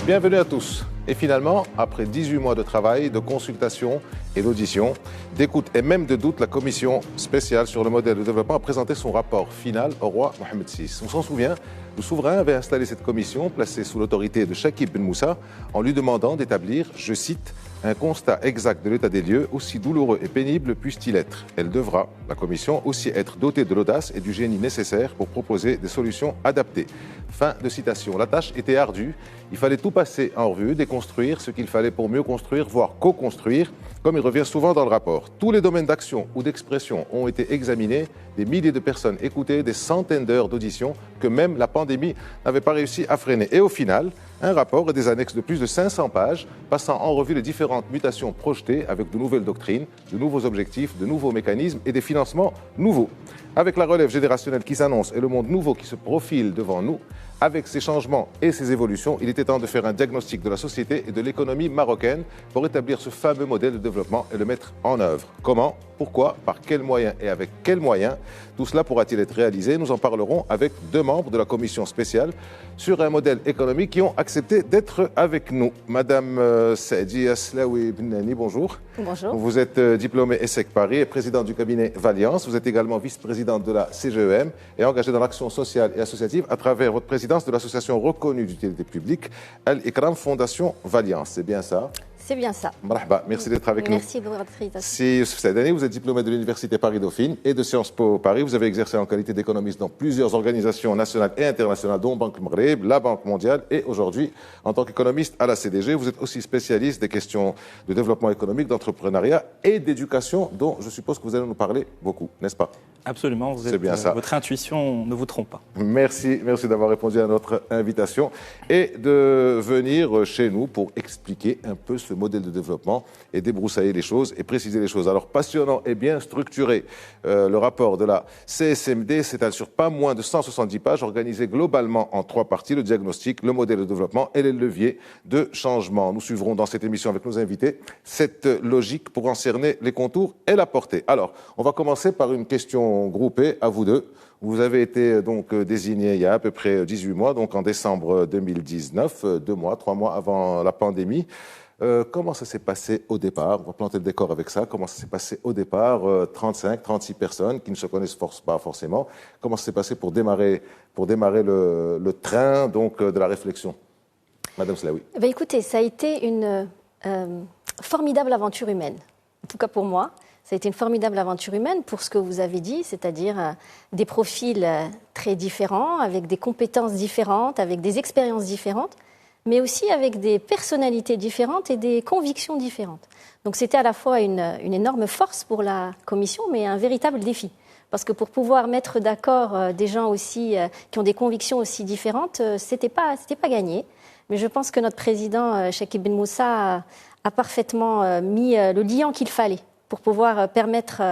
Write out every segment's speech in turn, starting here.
Bienvenue à tous. Et finalement, après 18 mois de travail, de consultation et d'audition, d'écoute et même de doute, la commission spéciale sur le modèle de développement a présenté son rapport final au roi Mohamed VI. On s'en souvient, le souverain avait installé cette commission placée sous l'autorité de Chakib Ben Moussa en lui demandant d'établir, je cite, un constat exact de l'état des lieux, aussi douloureux et pénible puisse-t-il être. Elle devra, la commission, aussi être dotée de l'audace et du génie nécessaires pour proposer des solutions adaptées. Fin de citation. La tâche était ardue. Il fallait tout passer en revue, déconstruire ce qu'il fallait pour mieux construire, voire co-construire, comme il revient souvent dans le rapport. Tous les domaines d'action ou d'expression ont été examinés, des milliers de personnes écoutées, des centaines d'heures d'audition que même la pandémie n'avait pas réussi à freiner. Et au final, un rapport et des annexes de plus de 500 pages, passant en revue les différentes mutations projetées avec de nouvelles doctrines, de nouveaux objectifs, de nouveaux mécanismes et des financements nouveaux. Avec la relève générationnelle qui s'annonce et le monde nouveau qui se profile devant nous, avec ces changements et ces évolutions, il était temps de faire un diagnostic de la société et de l'économie marocaine pour établir ce fameux modèle de développement et le mettre en œuvre. Comment, pourquoi, par quels moyens et avec quels moyens tout cela pourra-t-il être réalisé? Nous en parlerons avec deux membres de la commission spéciale sur un modèle économique qui ont accepté d'être avec nous. Madame Saadi Aslaoui Bennani, bonjour. Bonjour. Vous êtes diplômée ESSEC Paris et présidente du cabinet Valiance. Vous êtes également vice-présidente de la CGEM et engagée dans l'action sociale et associative à travers votre présidence de l'association reconnue d'utilité publique Al-Ikram Fondation Valiance. C'est bien ça? C'est bien ça. Marhaba, merci d'être avec nous. Merci de votre invitation. C'est Youssef Saadani, vous êtes diplômé de l'Université Paris-Dauphine et de Sciences Po Paris. Vous avez exercé en qualité d'économiste dans plusieurs organisations nationales et internationales, dont Banque Maghreb, la Banque mondiale et aujourd'hui, en tant qu'économiste à la CDG, vous êtes aussi spécialiste des questions de développement économique, d'entrepreneuriat et d'éducation, dont je suppose que vous allez nous parler beaucoup, n'est-ce pas? Absolument, vous êtes, bien ça. Votre intuition ne vous trompe pas. Merci d'avoir répondu à notre invitation et de venir chez nous pour expliquer un peu ce modèle de développement et débroussailler les choses et préciser les choses. Alors, passionnant et bien structuré, le rapport de la CSMD s'étale sur pas moins de 170 pages, organisé globalement en 3 parties, le diagnostic, le modèle de développement et les leviers de changement. Nous suivrons dans cette émission avec nos invités cette logique pour en cerner les contours et la portée. Alors, on va commencer par une question groupée à vous deux. Vous avez été donc désigné il y a à peu près 18 mois, donc en décembre 2019, 3 mois avant la pandémie. Comment ça s'est passé au départ? On va planter le décor avec ça. Comment ça s'est passé au départ? 35, 36 personnes qui ne se connaissent pas forcément. Comment ça s'est passé pour démarrer le train donc, de la réflexion? Madame Slaoui. Écoutez, ça a été une formidable aventure humaine. En tout cas pour moi. Ça a été une formidable aventure humaine pour ce que vous avez dit, c'est-à-dire des profils très différents, avec des compétences différentes, avec des expériences différentes, mais aussi avec des personnalités différentes et des convictions différentes. Donc c'était à la fois une énorme force pour la commission, mais un véritable défi. Parce que pour pouvoir mettre d'accord des gens aussi qui ont des convictions aussi différentes, c'était pas gagné. Mais je pense que notre président, Chakib Ben Moussa, a parfaitement mis le liant qu'il fallait pour pouvoir permettre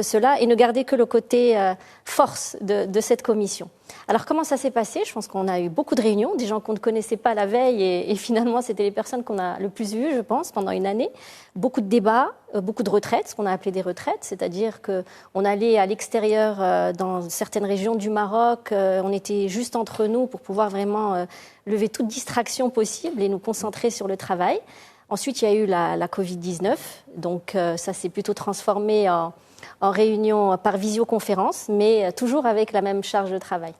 cela et ne garder que le côté force de cette commission. Alors comment ça s'est passé? Je pense qu'on a eu beaucoup de réunions, des gens qu'on ne connaissait pas la veille et finalement c'était les personnes qu'on a le plus vues, je pense, pendant une année. Beaucoup de débats, beaucoup de retraites, ce qu'on a appelé des retraites, c'est-à-dire qu'on allait à l'extérieur dans certaines régions du Maroc, on était juste entre nous pour pouvoir vraiment lever toute distraction possible et nous concentrer sur le travail. Ensuite, il y a eu la Covid-19, donc ça s'est plutôt transformé en réunion par visioconférence, mais toujours avec la même charge de travail.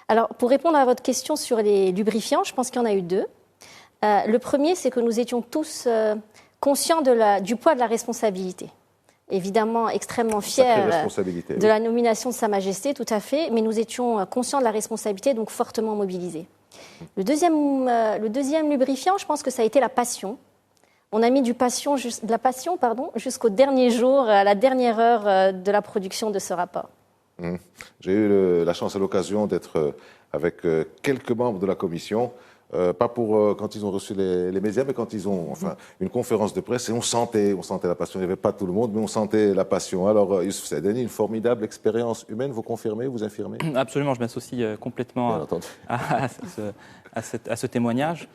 Alors, pour répondre à votre question sur les lubrifiants, je pense qu'il y en a eu 2. Le premier, c'est que nous étions tous conscients du poids de la responsabilité. Évidemment, extrêmement fiers de la nomination de Sa Majesté, tout à fait, mais nous étions conscients de la responsabilité, donc fortement mobilisés. Le deuxième lubrifiant, je pense que ça a été la passion. On a mis de la passion jusqu'au dernier jour, à la dernière heure de la production de ce rapport. J'ai eu la chance et l'occasion d'être avec quelques membres de la commission, pas pour quand ils ont reçu les médias, mais quand ils ont une conférence de presse, et on sentait la passion. Il n'y avait pas tout le monde, mais on sentait la passion. Alors, Youssef Saadani, une formidable expérience humaine, vous confirmez, vous affirmez? Absolument, je m'associe complètement à ce témoignage.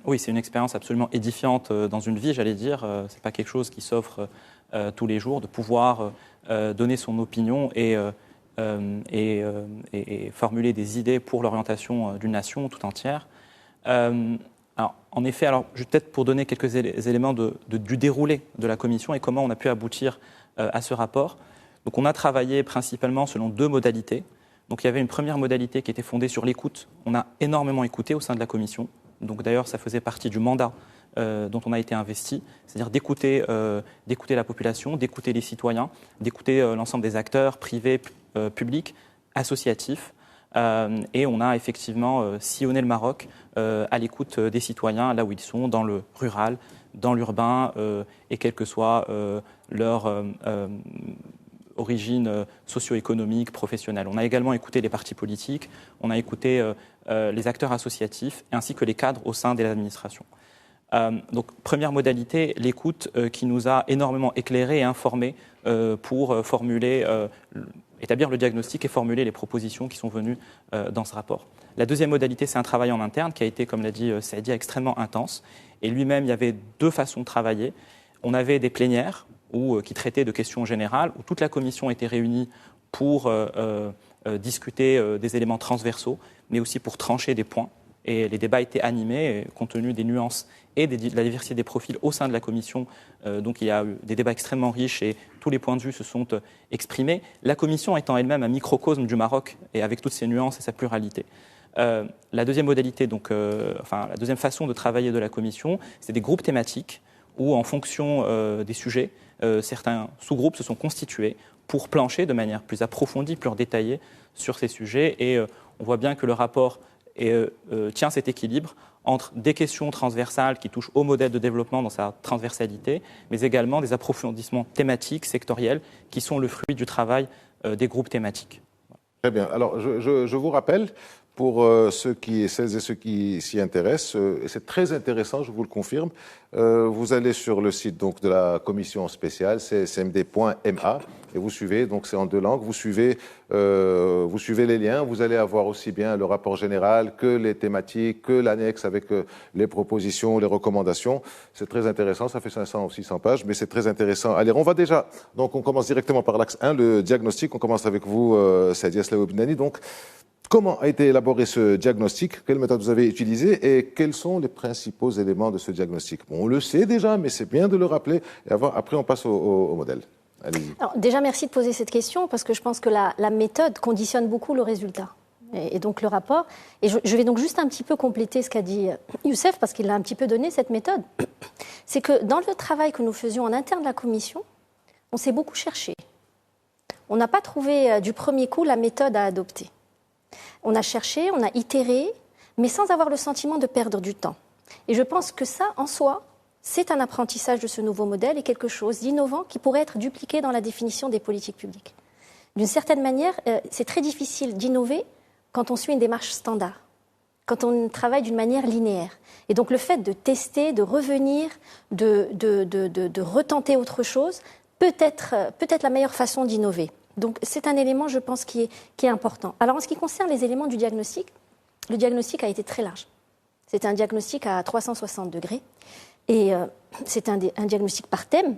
Oui, c'est une expérience absolument édifiante dans une vie, j'allais dire. C'est pas quelque chose qui s'offre tous les jours, de pouvoir donner son opinion et formuler des idées pour l'orientation d'une nation tout entière. Alors, en effet, peut-être pour donner quelques éléments du déroulé de la commission et comment on a pu aboutir à ce rapport. Donc, on a travaillé principalement selon 2 modalités. Donc, il y avait une première modalité qui était fondée sur l'écoute. On a énormément écouté au sein de la commission. Donc, d'ailleurs, ça faisait partie du mandat dont on a été investi, c'est-à-dire d'écouter la population, d'écouter les citoyens, d'écouter l'ensemble des acteurs privés, publics, associatifs. Et on a effectivement sillonné le Maroc à l'écoute des citoyens, là où ils sont, dans le rural, dans l'urbain, et quelle que soit leur origine socio-économique, professionnelle. On a également écouté les partis politiques, on a écouté les acteurs associatifs, ainsi que les cadres au sein de l'administration. Donc, première modalité, l'écoute qui nous a énormément éclairés et informés pour établir le diagnostic et formuler les propositions qui sont venues dans ce rapport. La deuxième modalité, c'est un travail en interne qui a été, comme l'a dit Saïdia, extrêmement intense. Et lui-même, il y avait 2 façons de travailler. On avait des plénières qui traitaient de questions générales, où toute la commission était réunie pour discuter des éléments transversaux, mais aussi pour trancher des points. Et les débats étaient animés, compte tenu des nuances et de la diversité des profils au sein de la commission. Donc il y a eu des débats extrêmement riches et tous les points de vue se sont exprimés. La commission étant elle-même un microcosme du Maroc et avec toutes ses nuances et sa pluralité. La deuxième modalité, la deuxième façon de travailler de la commission, c'est des groupes thématiques où, en fonction des sujets, certains sous-groupes se sont constitués pour plancher de manière plus approfondie, plus détaillée sur ces sujets. Et on voit bien que le rapport tient cet équilibre entre des questions transversales qui touchent au modèle de développement dans sa transversalité, mais également des approfondissements thématiques, sectoriels, qui sont le fruit du travail des groupes thématiques. Très bien. Alors, je vous rappelle, pour celles et ceux qui s'y intéressent, et c'est très intéressant, je vous le confirme, vous allez sur le site donc, de la commission spéciale, c'est cmd.ma, et vous suivez, donc c'est en 2 langues, vous suivez les liens, vous allez avoir aussi bien le rapport général que les thématiques, que l'annexe avec les propositions, les recommandations. C'est très intéressant, ça fait 500 ou 600 pages, mais c'est très intéressant à lire. On commence directement par l'axe 1, le diagnostic. On commence avec vous, Saïdia Slaoui-Bnani. Donc, comment a été élaboré ce diagnostic? Quelle méthode vous avez utilisée et quels sont les principaux éléments de ce diagnostic? Bon, on le sait déjà, mais c'est bien de le rappeler. Et après, on passe au modèle. Allez-y. Alors, déjà, merci de poser cette question parce que je pense que la méthode conditionne beaucoup le résultat et donc le rapport. Et je vais donc juste un petit peu compléter ce qu'a dit Youssef parce qu'il a un petit peu donné cette méthode. C'est que dans le travail que nous faisions en interne de la commission, on s'est beaucoup cherché. On n'a pas trouvé du premier coup la méthode à adopter. On a cherché, on a itéré, mais sans avoir le sentiment de perdre du temps. Et je pense que ça, en soi, c'est un apprentissage de ce nouveau modèle et quelque chose d'innovant qui pourrait être dupliqué dans la définition des politiques publiques. D'une certaine manière, c'est très difficile d'innover quand on suit une démarche standard, quand on travaille d'une manière linéaire. Et donc le fait de tester, de revenir, de retenter autre chose, peut être la meilleure façon d'innover. Donc c'est un élément, je pense, qui est important. Alors en ce qui concerne les éléments du diagnostic, le diagnostic a été très large. C'est un diagnostic à 360 degrés et c'est un diagnostic par thème,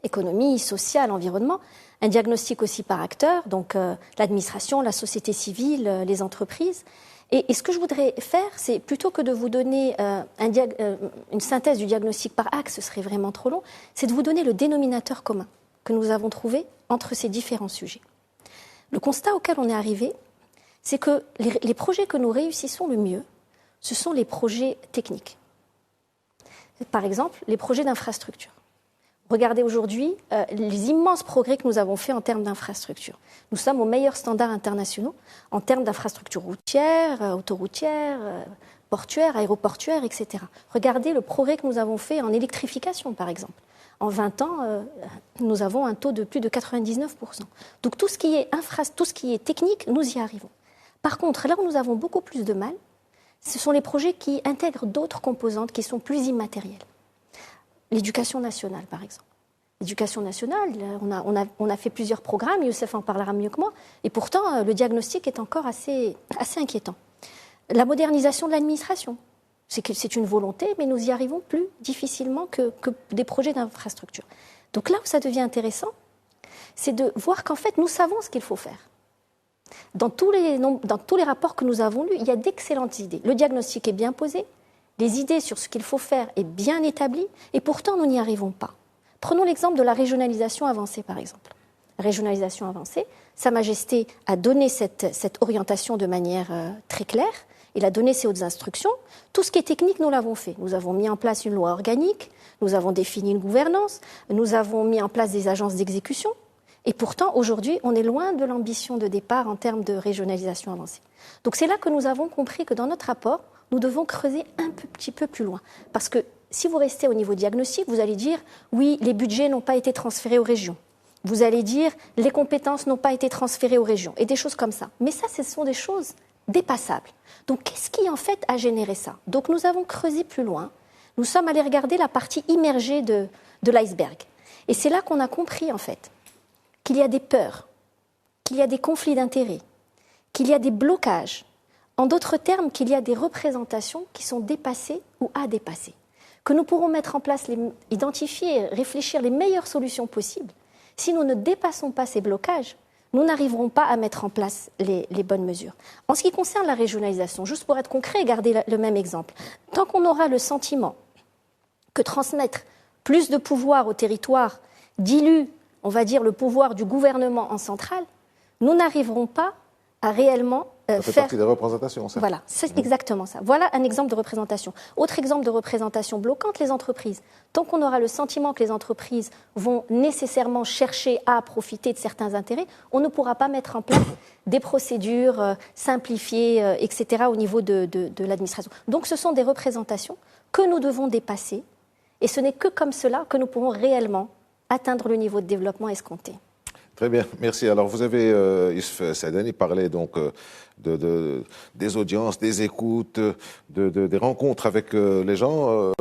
économie, social, environnement, un diagnostic aussi par acteur, donc l'administration, la société civile, les entreprises. Et ce que je voudrais faire, c'est plutôt que de vous donner une synthèse du diagnostic par axe, ce serait vraiment trop long, c'est de vous donner le dénominateur commun que nous avons trouvé entre ces différents sujets. Le constat auquel on est arrivé, c'est que les projets que nous réussissons le mieux, ce sont les projets techniques. Par exemple, les projets d'infrastructure. Regardez aujourd'hui les immenses progrès que nous avons faits en termes d'infrastructure. Nous sommes aux meilleurs standards internationaux en termes d'infrastructures routières, autoroutières, portuaires, aéroportuaires, etc. Regardez le progrès que nous avons fait en électrification, par exemple. En 20 ans, nous avons un taux de plus de 99%. Donc tout ce qui est technique, nous y arrivons. Par contre, là où nous avons beaucoup plus de mal, ce sont les projets qui intègrent d'autres composantes qui sont plus immatérielles. L'éducation nationale, par exemple. L'éducation nationale, on a fait plusieurs programmes, Youssef en parlera mieux que moi, et pourtant, le diagnostic est encore assez inquiétant. La modernisation de l'administration, c'est une volonté, mais nous y arrivons plus difficilement que des projets d'infrastructure. Donc là où ça devient intéressant, c'est de voir qu'en fait, nous savons ce qu'il faut faire. Dans tous les rapports que nous avons lus, il y a d'excellentes idées. Le diagnostic est bien posé, les idées sur ce qu'il faut faire est bien établies, et pourtant nous n'y arrivons pas. Prenons l'exemple de la régionalisation avancée, par exemple. Régionalisation avancée, Sa Majesté a donné cette orientation de manière très claire. Il a donné ses hautes instructions. Tout ce qui est technique, nous l'avons fait. Nous avons mis en place une loi organique, nous avons défini une gouvernance, nous avons mis en place des agences d'exécution. Et pourtant, aujourd'hui, on est loin de l'ambition de départ en termes de régionalisation avancée. Donc c'est là que nous avons compris que dans notre rapport, nous devons creuser un petit peu plus loin. Parce que si vous restez au niveau diagnostic, vous allez dire « oui, les budgets n'ont pas été transférés aux régions ». Vous allez dire « les compétences n'ont pas été transférées aux régions » et des choses comme ça. Mais ça, ce sont des choses dépassables. Donc qu'est-ce qui en fait a généré ça? Donc nous avons creusé plus loin. Nous sommes allés regarder la partie immergée de l'iceberg. Et c'est là qu'on a compris en fait qu'il y a des peurs, qu'il y a des conflits d'intérêts, qu'il y a des blocages. En d'autres termes, qu'il y a des représentations qui sont dépassées ou à dépasser. Que nous pourrons mettre en place, identifier, réfléchir les meilleures solutions possibles. Si nous ne dépassons pas ces blocages, nous n'arriverons pas à mettre en place les bonnes mesures. En ce qui concerne la régionalisation, juste pour être concret et garder le même exemple, tant qu'on aura le sentiment que transmettre plus de pouvoir au territoire dilue, on va dire, le pouvoir du gouvernement en centrale, nous n'arriverons pas à réellement ça fait partie des représentations, ça. Voilà, c'est exactement ça. Voilà un exemple de représentation. Autre exemple de représentation bloquante, les entreprises. Tant qu'on aura le sentiment que les entreprises vont nécessairement chercher à profiter de certains intérêts, on ne pourra pas mettre en place des procédures simplifiées, etc. au niveau de l'administration. Donc ce sont des représentations que nous devons dépasser et ce n'est que comme cela que nous pourrons réellement atteindre le niveau de développement escompté. Très bien, merci. Alors vous avez, Yousef Saadani, parlé donc des audiences, des écoutes, des rencontres avec les gens.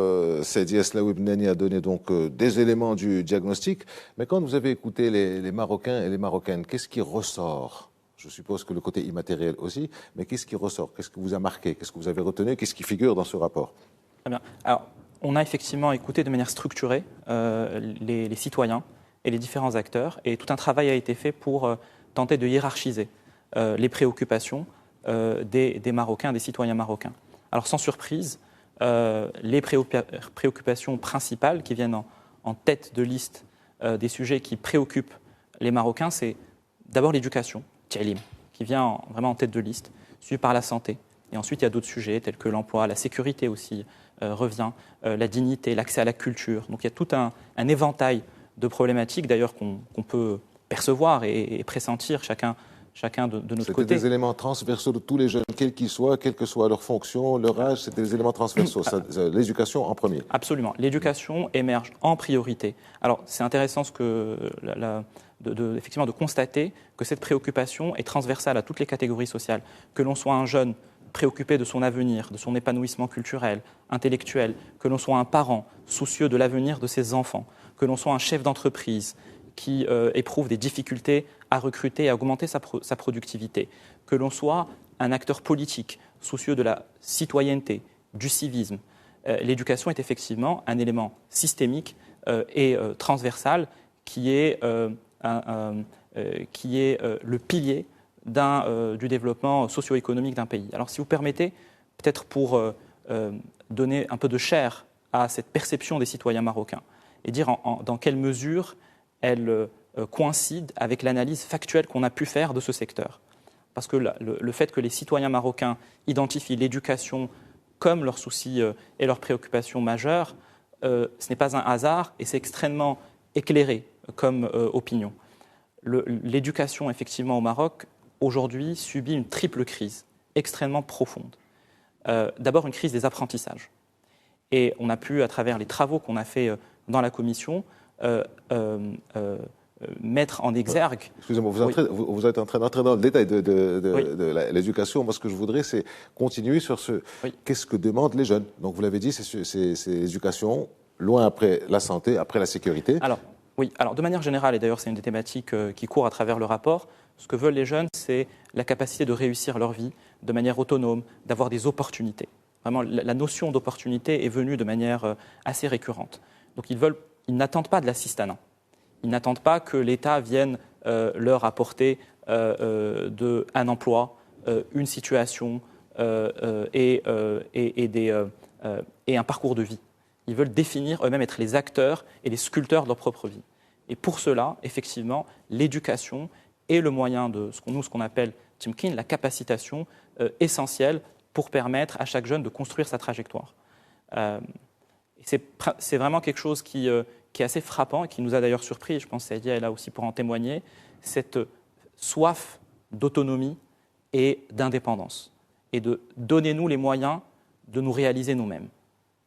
Saidi Aslaoui Bnani a donné donc des éléments du diagnostic. Mais quand vous avez écouté les Marocains et les Marocaines, qu'est-ce qui ressort? Je suppose que le côté immatériel aussi, mais qu'est-ce qui ressort? Qu'est-ce que vous a marqué? Qu'est-ce que vous avez retenu? Qu'est-ce qui figure dans ce rapport? Très bien. Alors, on a effectivement écouté de manière structurée les citoyens et les différents acteurs, et tout un travail a été fait pour tenter de hiérarchiser les préoccupations des Marocains, des citoyens marocains. Alors sans surprise, les préoccupations principales qui viennent en tête de liste des sujets qui préoccupent les Marocains, c'est d'abord l'éducation, Tialim, qui vient vraiment en tête de liste, suivi par la santé. Et ensuite, il y a d'autres sujets tels que l'emploi, la sécurité aussi revient, la dignité, l'accès à la culture. Donc il y a tout un éventail de problématiques d'ailleurs qu'on peut percevoir et pressentir chacun de notre côté. C'était des éléments transversaux de tous les jeunes, quels qu'ils soient, quelle que soit leur fonction, leur âge, c'était des éléments transversaux. L'éducation en premier. Absolument. L'éducation émerge en priorité. Alors c'est intéressant effectivement de constater que cette préoccupation est transversale à toutes les catégories sociales. Que l'on soit un jeune préoccupé de son avenir, de son épanouissement culturel, intellectuel, que l'on soit un parent soucieux de l'avenir de ses enfants, que l'on soit un chef d'entreprise qui éprouve des difficultés à recruter et à augmenter sa productivité, que l'on soit un acteur politique soucieux de la citoyenneté, du civisme. L'éducation est effectivement un élément systémique et transversal qui est le pilier du développement socio-économique d'un pays. Alors si vous permettez, peut-être pour donner un peu de chair à cette perception des citoyens marocains, et dire dans quelle mesure elle coïncide avec l'analyse factuelle qu'on a pu faire de ce secteur. Parce que le fait que les citoyens marocains identifient l'éducation comme leur souci et leur préoccupation majeure, ce n'est pas un hasard et c'est extrêmement éclairé comme opinion. L'éducation, effectivement, au Maroc, aujourd'hui, subit une triple crise extrêmement profonde. D'abord, une crise des apprentissages. Et on a pu, à travers les travaux qu'on a fait dans la commission, mettre en exergue... Excusez-moi, vous êtes en train d'entrer dans le détail de l'éducation. Moi, ce que je voudrais, c'est continuer sur qu'est-ce que demandent les jeunes. Donc, vous l'avez dit, c'est l'éducation, loin après la santé, après la sécurité. Alors de manière générale, et d'ailleurs c'est une des thématiques qui court à travers le rapport, ce que veulent les jeunes, c'est la capacité de réussir leur vie de manière autonome, d'avoir des opportunités. Vraiment, la notion d'opportunité est venue de manière assez récurrente. Donc ils n'attendent pas de l'assistanat. Ils n'attendent pas que l'État vienne leur apporter un emploi, une situation et un parcours de vie. Ils veulent définir eux-mêmes, être les acteurs et les sculpteurs de leur propre vie. Et pour cela, effectivement, l'éducation est le moyen de ce qu'on appelle Timkin, la capacitation essentielle pour permettre à chaque jeune de construire sa trajectoire. C'est vraiment quelque chose qui est assez frappant et qui nous a d'ailleurs surpris, je pense que Saïdia est là aussi pour en témoigner, cette soif d'autonomie et d'indépendance. Et de donnez-nous les moyens de nous réaliser nous-mêmes.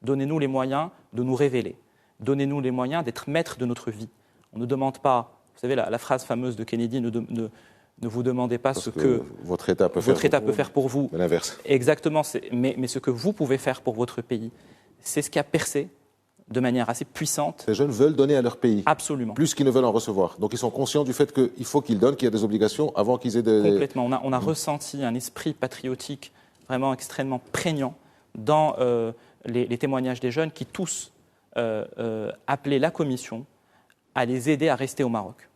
Donnez-nous les moyens de nous révéler. Donnez-nous les moyens d'être maîtres de notre vie. On ne demande pas, vous savez, la phrase fameuse de Kennedy, ne vous demandez pas ce que votre État peut faire pour vous. Mais l'inverse. Exactement, mais ce que vous pouvez faire pour votre pays. C'est ce qui a percé de manière assez puissante. Les jeunes veulent donner à leur pays. Absolument. Plus qu'ils ne veulent en recevoir. Donc ils sont conscients du fait qu'il faut qu'ils donnent, qu'il y a des obligations avant qu'ils aient des... Complètement. On a ressenti un esprit patriotique vraiment extrêmement prégnant dans les témoignages des jeunes qui tous appelaient la Commission à les aider à rester au Maroc,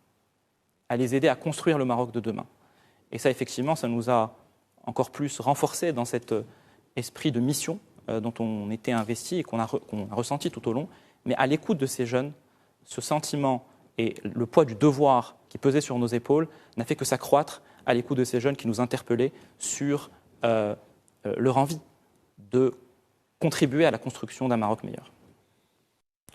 à les aider à construire le Maroc de demain. Et ça, effectivement, ça nous a encore plus renforcés dans cet esprit de mission dont on était investi et qu'on a ressenti tout au long. Mais à l'écoute de ces jeunes, ce sentiment et le poids du devoir qui pesait sur nos épaules n'a fait que s'accroître à l'écoute de ces jeunes qui nous interpellaient sur leur envie de contribuer à la construction d'un Maroc meilleur.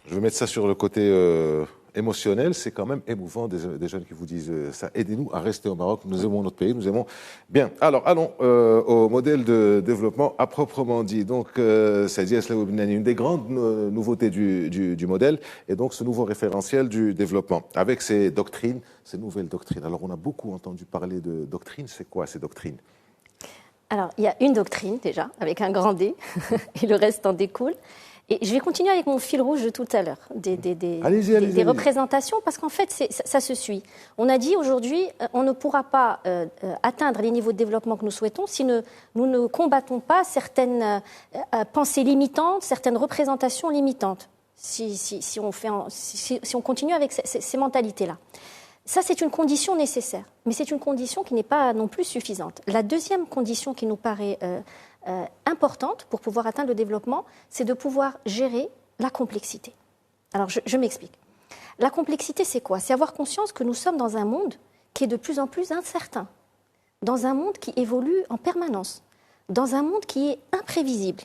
Je vais mettre ça sur le côté émotionnel. C'est quand même émouvant des jeunes qui vous disent ça. Aidez-nous à rester au Maroc. Nous aimons notre pays, nous aimons. Bien. Alors, allons au modèle de développement à proprement dit. Donc, Saïdia Eslawou Benani, une des grandes nouveautés du modèle, et donc ce nouveau référentiel du développement, avec ces doctrines, ces nouvelles doctrines. Alors, on a beaucoup entendu parler de doctrines. C'est quoi ces doctrines ? Alors, il y a une doctrine déjà, avec un grand D, et le reste en découle. Et je vais continuer avec mon fil rouge de tout à l'heure, des représentations, parce qu'en fait, ça se suit. On a dit aujourd'hui, on ne pourra pas atteindre les niveaux de développement que nous souhaitons si nous ne combattons pas certaines pensées limitantes, certaines représentations limitantes, si on continue avec ces mentalités-là. Ça, c'est une condition nécessaire, mais c'est une condition qui n'est pas non plus suffisante. La deuxième condition qui nous paraît importante pour pouvoir atteindre le développement, c'est de pouvoir gérer la complexité. Alors, je m'explique. La complexité, c'est quoi ? C'est avoir conscience que nous sommes dans un monde qui est de plus en plus incertain, dans un monde qui évolue en permanence, dans un monde qui est imprévisible.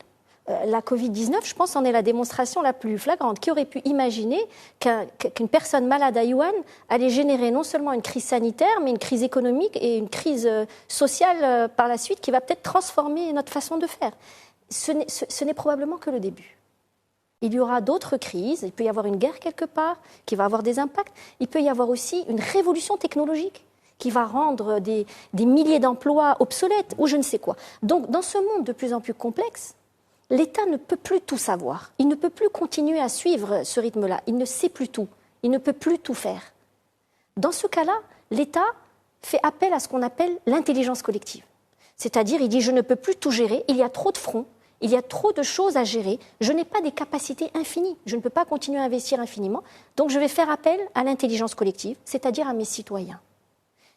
La Covid-19, je pense, en est la démonstration la plus flagrante. Qui aurait pu imaginer qu'une personne malade à Wuhan allait générer non seulement une crise sanitaire, mais une crise économique et une crise sociale par la suite qui va peut-être transformer notre façon de faire. Ce n'est probablement que le début. Il y aura d'autres crises, il peut y avoir une guerre quelque part qui va avoir des impacts, il peut y avoir aussi une révolution technologique qui va rendre des milliers d'emplois obsolètes ou je ne sais quoi. Donc, dans ce monde de plus en plus complexe, l'État ne peut plus tout savoir. Il ne peut plus continuer à suivre ce rythme-là. Il ne sait plus tout. Il ne peut plus tout faire. Dans ce cas-là, l'État fait appel à ce qu'on appelle l'intelligence collective. C'est-à-dire, il dit, je ne peux plus tout gérer, il y a trop de fronts, il y a trop de choses à gérer, je n'ai pas des capacités infinies, je ne peux pas continuer à investir infiniment, donc je vais faire appel à l'intelligence collective, c'est-à-dire à mes citoyens.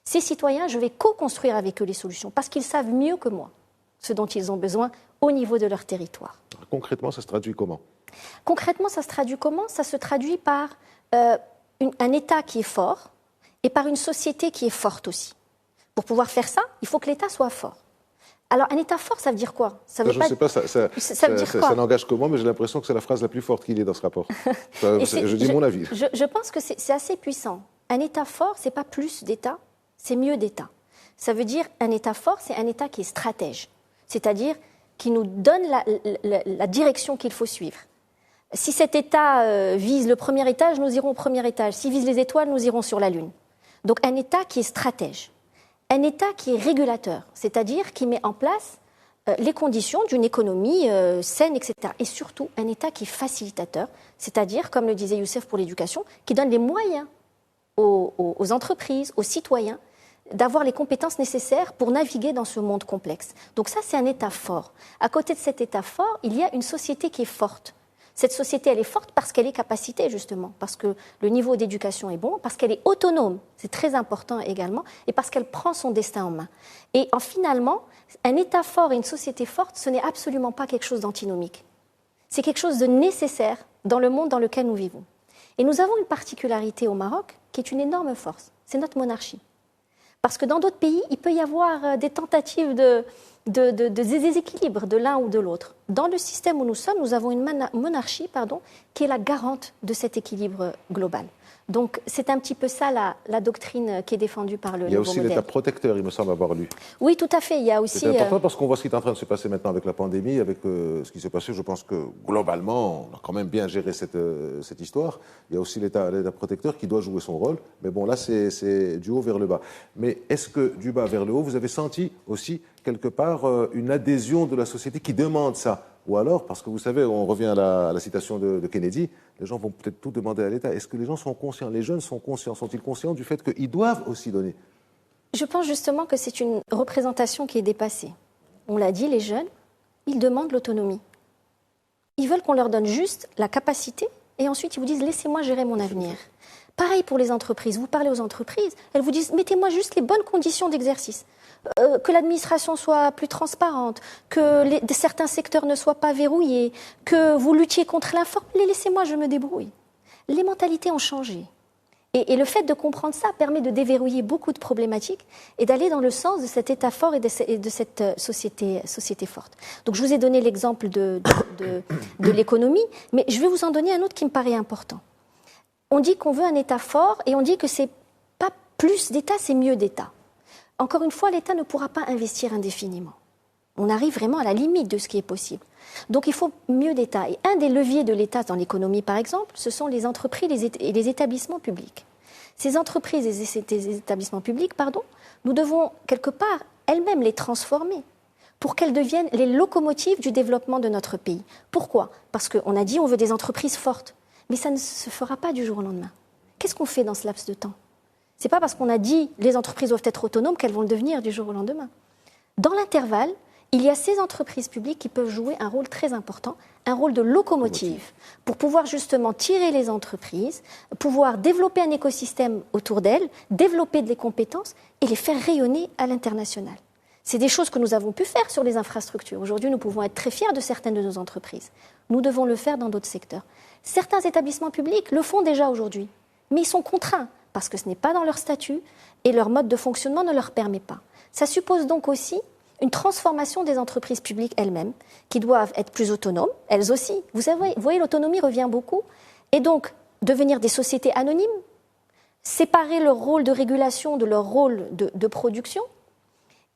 Ces citoyens, je vais co-construire avec eux les solutions, parce qu'ils savent mieux que moi ce dont ils ont besoin au niveau de leur territoire. Concrètement, ça se traduit comment ? Concrètement, ça se traduit comment ? Ça se traduit par un État qui est fort et par une société qui est forte aussi. Pour pouvoir faire ça, il faut que l'État soit fort. Alors, un État fort, ça veut dire quoi ? Ça veut pas, ça n'engage que moi, mais j'ai l'impression que c'est la phrase la plus forte qu'il y ait dans ce rapport. Je dis mon avis. Je pense que c'est assez puissant. Un État fort, c'est pas plus d'État, c'est mieux d'État. Ça veut dire un État fort, c'est un État qui est stratège. C'est-à-dire qui nous donne la direction qu'il faut suivre. Si cet État vise le premier étage, nous irons au premier étage. S'il vise les étoiles, nous irons sur la Lune. Donc un État qui est stratège. Un État qui est régulateur, c'est-à-dire qui met en place les conditions d'une économie saine, etc. Et surtout, un État qui est facilitateur, c'est-à-dire, comme le disait Youssef pour l'éducation, qui donne les moyens aux entreprises, aux citoyens, d'avoir les compétences nécessaires pour naviguer dans ce monde complexe. Donc ça, c'est un État fort. À côté de cet État fort, il y a une société qui est forte. Cette société, elle est forte parce qu'elle est capacitée, justement, parce que le niveau d'éducation est bon, parce qu'elle est autonome, c'est très important également, et parce qu'elle prend son destin en main. Et finalement, un État fort et une société forte, ce n'est absolument pas quelque chose d'antinomique. C'est quelque chose de nécessaire dans le monde dans lequel nous vivons. Et nous avons une particularité au Maroc qui est une énorme force, c'est notre monarchie. Parce que dans d'autres pays, il peut y avoir des tentatives de déséquilibre de l'un ou de l'autre. Dans le système où nous sommes, nous avons une monarchie qui est la garante de cet équilibre global. Donc c'est un petit peu ça la doctrine qui est défendue par le nouveau modèle. Il y a aussi l'État protecteur, il me semble avoir lu. Oui, tout à fait. Il y a aussi. C'est important parce qu'on voit ce qui est en train de se passer maintenant avec la pandémie, avec ce qui s'est passé. Je pense que globalement, on a quand même bien géré cette histoire. Il y a aussi l'État protecteur qui doit jouer son rôle. Mais bon, là, c'est du haut vers le bas. Mais est-ce que du bas vers le haut, vous avez senti aussi quelque part une adhésion de la société qui demande ça? Ou alors, parce que vous savez, on revient à la citation de Kennedy, les gens vont peut-être tout demander à l'État. Est-ce que les gens sont conscients, les jeunes sont conscients, sont-ils conscients du fait qu'ils doivent aussi donner? Je pense justement que c'est une représentation qui est dépassée. On l'a dit, les jeunes, ils demandent l'autonomie. Ils veulent qu'on leur donne juste la capacité et ensuite ils vous disent « laissez-moi gérer mon avenir ». Pareil pour les entreprises. Vous parlez aux entreprises, elles vous disent « mettez-moi juste les bonnes conditions d'exercice ». Que l'administration soit plus transparente, que certains secteurs ne soient pas verrouillés, que vous luttiez contre l'informel, laissez-moi, je me débrouille. Les mentalités ont changé. Et le fait de comprendre ça permet de déverrouiller beaucoup de problématiques et d'aller dans le sens de cet État fort et de cette société forte. Donc je vous ai donné l'exemple de l'économie, mais je vais vous en donner un autre qui me paraît important. On dit qu'on veut un État fort et on dit que c'est pas plus d'État, c'est mieux d'État. Encore une fois, l'État ne pourra pas investir indéfiniment. On arrive vraiment à la limite de ce qui est possible. Donc il faut mieux d'État. Et un des leviers de l'État dans l'économie, par exemple, ce sont les entreprises et les établissements publics. Ces entreprises et ces établissements publics, nous devons quelque part elles-mêmes les transformer pour qu'elles deviennent les locomotives du développement de notre pays. Pourquoi? Parce qu'on a dit on veut des entreprises fortes, mais ça ne se fera pas du jour au lendemain. Qu'est-ce qu'on fait dans ce laps de temps? Ce n'est pas parce qu'on a dit les entreprises doivent être autonomes qu'elles vont le devenir du jour au lendemain. Dans l'intervalle, il y a ces entreprises publiques qui peuvent jouer un rôle très important, un rôle de locomotive, pour pouvoir justement tirer les entreprises, pouvoir développer un écosystème autour d'elles, développer des compétences et les faire rayonner à l'international. C'est des choses que nous avons pu faire sur les infrastructures. Aujourd'hui, nous pouvons être très fiers de certaines de nos entreprises. Nous devons le faire dans d'autres secteurs. Certains établissements publics le font déjà aujourd'hui, mais ils sont contraints parce que ce n'est pas dans leur statut et leur mode de fonctionnement ne leur permet pas. Ça suppose donc aussi une transformation des entreprises publiques elles-mêmes, qui doivent être plus autonomes, elles aussi. Vous voyez, l'autonomie revient beaucoup. Et donc, devenir des sociétés anonymes, séparer leur rôle de régulation de leur rôle de production,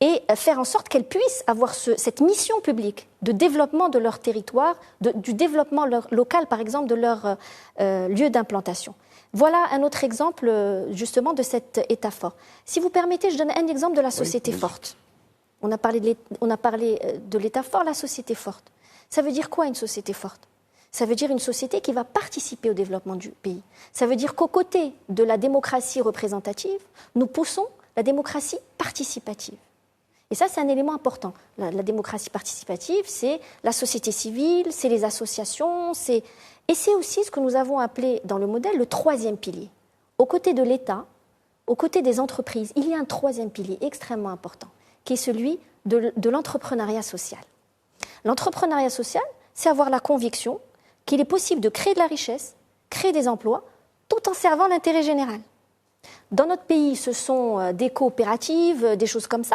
et faire en sorte qu'elles puissent avoir cette mission publique de développement de leur territoire, du développement local, par exemple, de leur lieu d'implantation. Voilà un autre exemple, justement, de cet État fort. Si vous permettez, je donne un exemple de la société forte. On a parlé de l'État fort, la société forte. Ça veut dire quoi, une société forte? Ça veut dire une société qui va participer au développement du pays. Ça veut dire qu'aux côtés de la démocratie représentative, nous poussons la démocratie participative. Et ça, c'est un élément important. La démocratie participative, c'est la société civile, c'est les associations, et c'est aussi ce que nous avons appelé dans le modèle le troisième pilier. Aux côtés de l'État, aux côtés des entreprises, il y a un troisième pilier extrêmement important, qui est celui de l'entrepreneuriat social. L'entrepreneuriat social, c'est avoir la conviction qu'il est possible de créer de la richesse, créer des emplois, tout en servant l'intérêt général. Dans notre pays, ce sont des coopératives, des choses comme ça.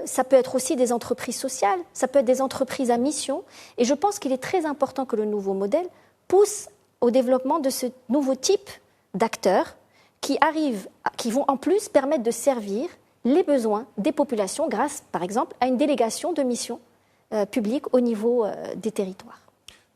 Ça peut être aussi des entreprises sociales, ça peut être des entreprises à mission. Et je pense qu'il est très important que le nouveau modèle pousse au développement de ce nouveau type d'acteurs qui vont en plus permettre de servir les besoins des populations grâce, par exemple, à une délégation de missions publiques au niveau des territoires.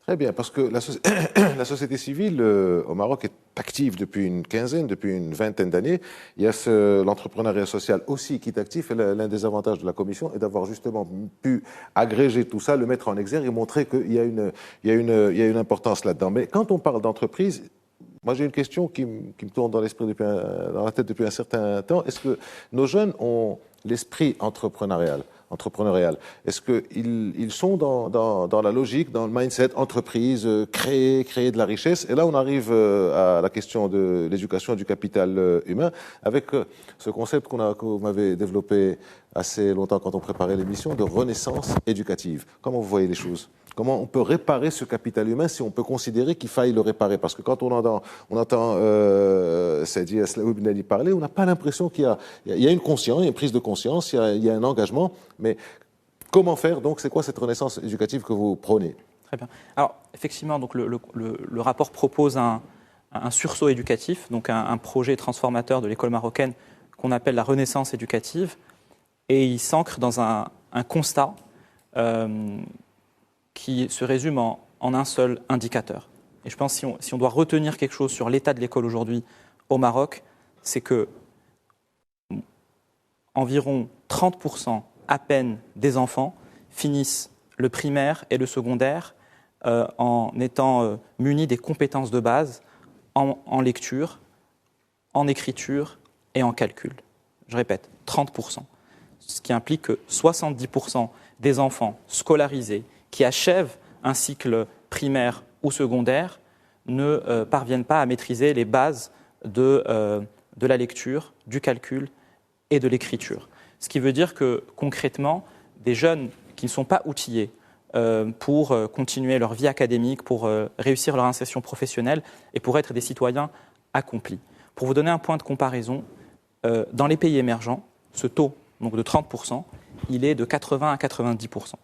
Très bien, parce que la société civile au Maroc est active depuis depuis une vingtaine d'années. Il y a l'entrepreneuriat social aussi qui est actif. Et l'un des avantages de la Commission est d'avoir justement pu agréger tout ça, le mettre en exergue et montrer qu'il y a une importance là-dedans. Mais quand on parle d'entreprise, moi j'ai une question qui me tourne dans l'esprit dans la tête depuis un certain temps. Est-ce que nos jeunes ont l'esprit entrepreneurial? entrepreneurial. Est-ce qu'ils sont dans la logique, dans le mindset entreprise, créer de la richesse? Et là, on arrive à la question de l'éducation et du capital humain, avec ce concept que vous m'avez développé assez longtemps quand on préparait l'émission, de renaissance éducative. Comment vous voyez les choses? Comment on peut réparer ce capital humain, si on peut considérer qu'il faille le réparer? Parce que quand on entend Saidi Aslaoui Ben Ali parler, on n'a pas l'impression qu'il y a une conscience, il y a une prise de conscience, il y a un engagement. Mais comment faire donc? C'est quoi cette renaissance éducative que vous prônez? Très bien. Alors, effectivement, donc le rapport propose un sursaut éducatif, donc un projet transformateur de l'école marocaine qu'on appelle la renaissance éducative, et il s'ancre dans un constat qui se résume en un seul indicateur. Et je pense que si on doit retenir quelque chose sur l'état de l'école aujourd'hui au Maroc, c'est que environ 30% à peine des enfants finissent le primaire et le secondaire en étant munis des compétences de base en lecture, en écriture et en calcul. Je répète, 30%. Ce qui implique que 70% des enfants scolarisés qui achèvent un cycle primaire ou secondaire ne parviennent pas à maîtriser les bases de la lecture, du calcul et de l'écriture. Ce qui veut dire que concrètement, des jeunes qui ne sont pas outillés pour continuer leur vie académique, pour réussir leur insertion professionnelle et pour être des citoyens accomplis. Pour vous donner un point de comparaison, dans les pays émergents, ce taux donc de 30%, il est de 80 à 90%.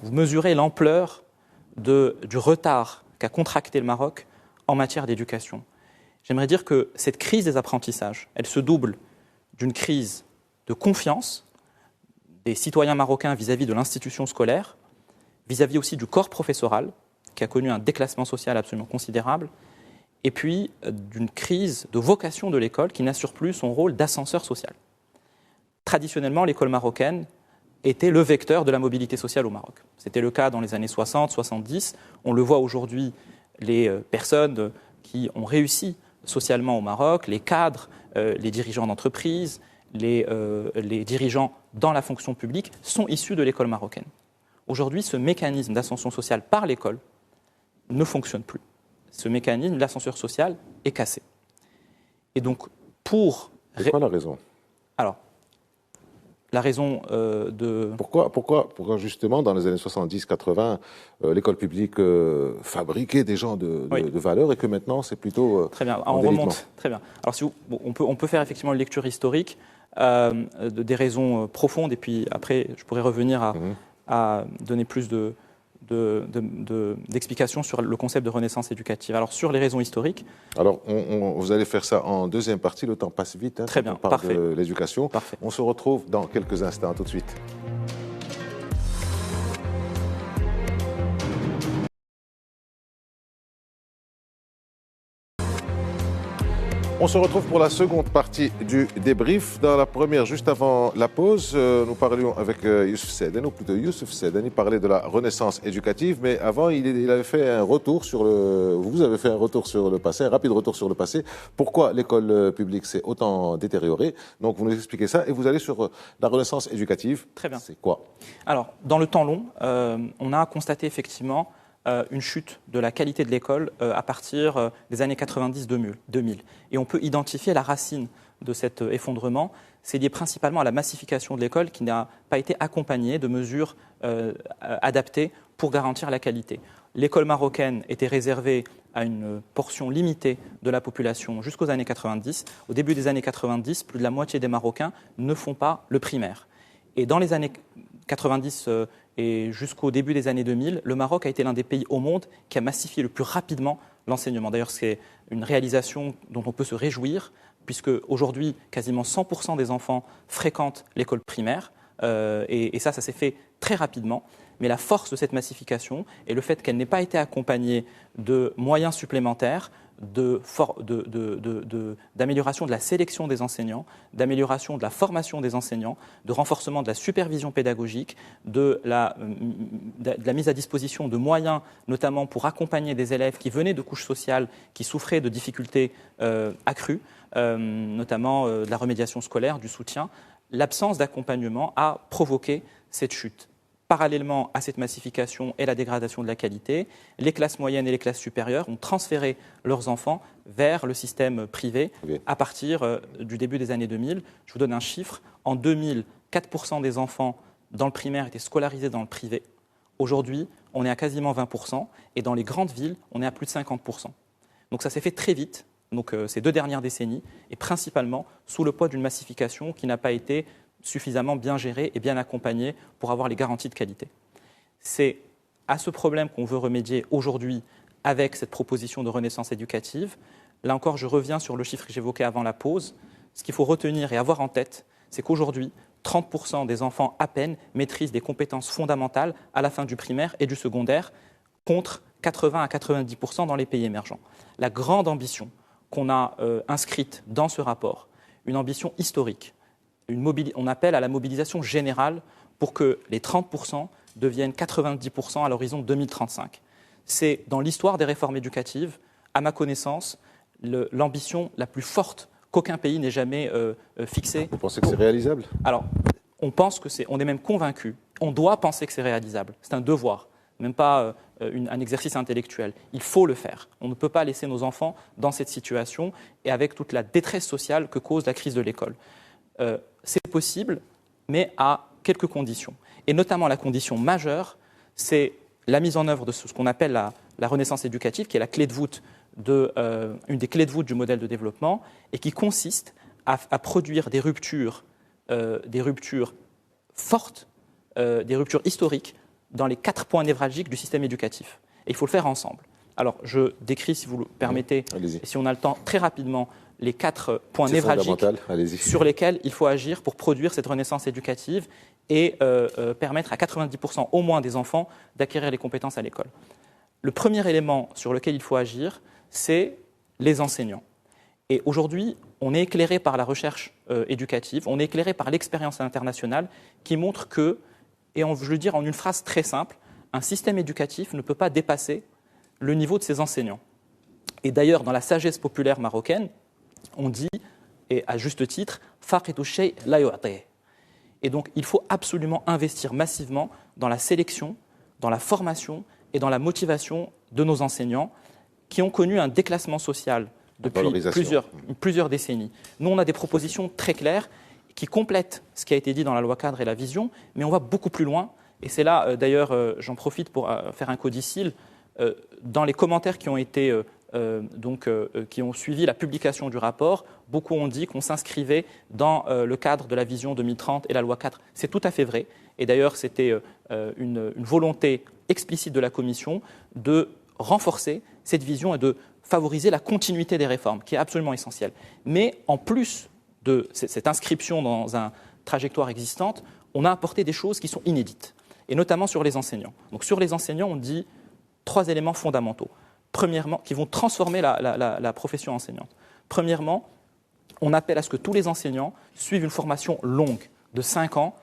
Vous mesurez l'ampleur du retard qu'a contracté le Maroc en matière d'éducation. J'aimerais dire que cette crise des apprentissages, elle se double d'une crise de confiance des citoyens marocains vis-à-vis de l'institution scolaire, vis-à-vis aussi du corps professoral, qui a connu un déclassement social absolument considérable, et puis d'une crise de vocation de l'école qui n'assure plus son rôle d'ascenseur social. Traditionnellement, l'école marocaine était le vecteur de la mobilité sociale au Maroc. C'était le cas dans les années 60, 70. On le voit aujourd'hui, les personnes qui ont réussi socialement au Maroc, les cadres, les dirigeants d'entreprise, les dirigeants dans la fonction publique sont issus de l'école marocaine. Aujourd'hui, ce mécanisme d'ascension sociale par l'école ne fonctionne plus. Ce mécanisme d'ascenseur social est cassé. Et donc, C'est quoi la raison? Alors, la raison de... Pourquoi justement, dans les années 70-80, l'école publique fabriquait des gens de valeur et que maintenant, c'est plutôt Très bien, on remonte. Très bien. Alors, on peut faire effectivement une lecture historique des raisons profondes et puis après, je pourrais revenir à donner plus d'explications sur le concept de renaissance éducative. Alors, sur les raisons historiques... Alors, vous allez faire ça en deuxième partie, le temps passe vite. Très bien, on parle parfait. de l'éducation. Parfait. On se retrouve dans quelques instants, tout de suite. On se retrouve pour la seconde partie du débrief. Dans la première, juste avant la pause, nous parlions avec Youssouf Saadani, ou plutôt Youssouf Saadani parlait de la renaissance éducative, mais avant, il avait fait un retour vous avez fait un retour sur le passé, un rapide retour sur le passé. Pourquoi l'école publique s'est autant détériorée? Donc, vous nous expliquez ça et vous allez sur la renaissance éducative. Très bien. C'est quoi? Alors, dans le temps long, on a constaté effectivement une chute de la qualité de l'école à partir des années 90-2000. Et on peut identifier la racine de cet effondrement. C'est lié principalement à la massification de l'école qui n'a pas été accompagnée de mesures adaptées pour garantir la qualité. L'école marocaine était réservée à une portion limitée de la population jusqu'aux années 90. Au début des années 90, plus de la moitié des Marocains ne font pas le primaire. Et dans les années 90 et jusqu'au début des années 2000, le Maroc a été l'un des pays au monde qui a massifié le plus rapidement l'enseignement. D'ailleurs, c'est une réalisation dont on peut se réjouir, puisque aujourd'hui, quasiment 100% des enfants fréquentent l'école primaire, et ça s'est fait très rapidement. Mais la force de cette massification et le fait qu'elle n'ait pas été accompagnée de moyens supplémentaires, d'amélioration de la sélection des enseignants, d'amélioration de la formation des enseignants, de renforcement de la supervision pédagogique, de la mise à disposition de moyens, notamment pour accompagner des élèves qui venaient de couches sociales qui souffraient de difficultés accrues, notamment de la remédiation scolaire, du soutien, l'absence d'accompagnement a provoqué cette chute. Parallèlement à cette massification et la dégradation de la qualité, les classes moyennes et les classes supérieures ont transféré leurs enfants vers le système privé à partir du début des années 2000. Je vous donne un chiffre. En 2000, 4% des enfants dans le primaire étaient scolarisés dans le privé. Aujourd'hui, on est à quasiment 20% et dans les grandes villes, on est à plus de 50%. Donc ça s'est fait très vite, donc, ces 2 dernières décennies, et principalement sous le poids d'une massification qui n'a pas été suffisamment bien gérée et bien accompagnée pour avoir les garanties de qualité. C'est à ce problème qu'on veut remédier aujourd'hui avec cette proposition de renaissance éducative. Là encore, je reviens sur le chiffre que j'évoquais avant la pause. Ce qu'il faut retenir et avoir en tête, c'est qu'aujourd'hui, 30% des enfants à peine maîtrisent des compétences fondamentales à la fin du primaire et du secondaire, contre 80 à 90% dans les pays émergents. La grande ambition qu'on a inscrite dans ce rapport, une ambition historique, on appelle à la mobilisation générale pour que les 30% deviennent 90% à l'horizon 2035. C'est dans l'histoire des réformes éducatives, à ma connaissance, l'ambition la plus forte qu'aucun pays n'ait jamais fixée. Vous pensez que c'est réalisable ? Alors, on est même convaincu, on doit penser que c'est réalisable, c'est un devoir, même pas un exercice intellectuel. Il faut le faire. On ne peut pas laisser nos enfants dans cette situation et avec toute la détresse sociale que cause la crise de l'école. C'est possible, mais à quelques conditions. Et notamment la condition majeure, c'est la mise en œuvre de ce qu'on appelle la renaissance éducative, qui est la clé de voûte une des clés de voûte du modèle de développement, et qui consiste à produire des ruptures fortes, des ruptures historiques, dans les 4 points névralgiques du système éducatif. Et il faut le faire ensemble. Alors, je décris, si vous le permettez, et si on a le temps, très rapidement, les 4 points névralgiques sur lesquels il faut agir pour produire cette renaissance éducative et permettre à 90% au moins des enfants d'acquérir les compétences à l'école. Le premier élément sur lequel il faut agir, c'est les enseignants. Et aujourd'hui, on est éclairé par la recherche éducative, on est éclairé par l'expérience internationale qui montre que, et je veux le dire en une phrase très simple, un système éducatif ne peut pas dépasser le niveau de ses enseignants. Et d'ailleurs, dans la sagesse populaire marocaine, on dit, et à juste titre, « faqidu shay la yu'ti ». Et donc, il faut absolument investir massivement dans la sélection, dans la formation et dans la motivation de nos enseignants qui ont connu un déclassement social depuis plusieurs décennies. Nous, on a des propositions très claires qui complètent ce qui a été dit dans la loi cadre et la vision, mais on va beaucoup plus loin. Et c'est là, d'ailleurs, j'en profite pour faire un codicile. Dans les commentaires qui ont été qui ont suivi la publication du rapport, beaucoup ont dit qu'on s'inscrivait dans le cadre de la vision 2030 et la loi 4. C'est tout à fait vrai. Et d'ailleurs, c'était une volonté explicite de la Commission de renforcer cette vision et de favoriser la continuité des réformes, qui est absolument essentielle. Mais en plus de cette inscription dans une trajectoire existante, on a apporté des choses qui sont inédites, et notamment sur les enseignants. Donc sur les enseignants, on dit 3 éléments fondamentaux. Premièrement, qui vont transformer la profession enseignante. Premièrement, on appelle à ce que tous les enseignants suivent une formation longue de 5 ans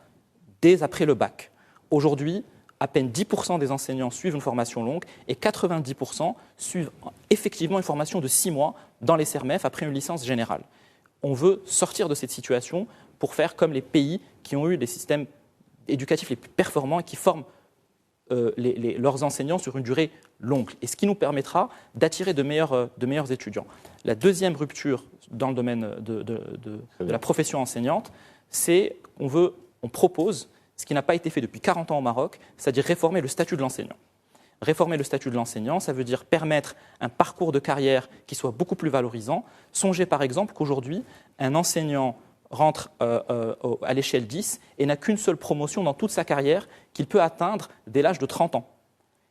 dès après le bac. Aujourd'hui, à peine 10% des enseignants suivent une formation longue et 90% suivent effectivement une formation de 6 mois dans les CERMEF après une licence générale. On veut sortir de cette situation pour faire comme les pays qui ont eu les systèmes éducatifs les plus performants et qui forment leurs enseignants sur une durée longue, et ce qui nous permettra d'attirer de meilleurs étudiants. La deuxième rupture dans le domaine de la profession enseignante, c'est qu'on propose ce qui n'a pas été fait depuis 40 ans au Maroc, c'est-à-dire réformer le statut de l'enseignant. Réformer le statut de l'enseignant, ça veut dire permettre un parcours de carrière qui soit beaucoup plus valorisant. Songez par exemple qu'aujourd'hui, un enseignant rentre à l'échelle 10 et n'a qu'une seule promotion dans toute sa carrière qu'il peut atteindre dès l'âge de 30 ans.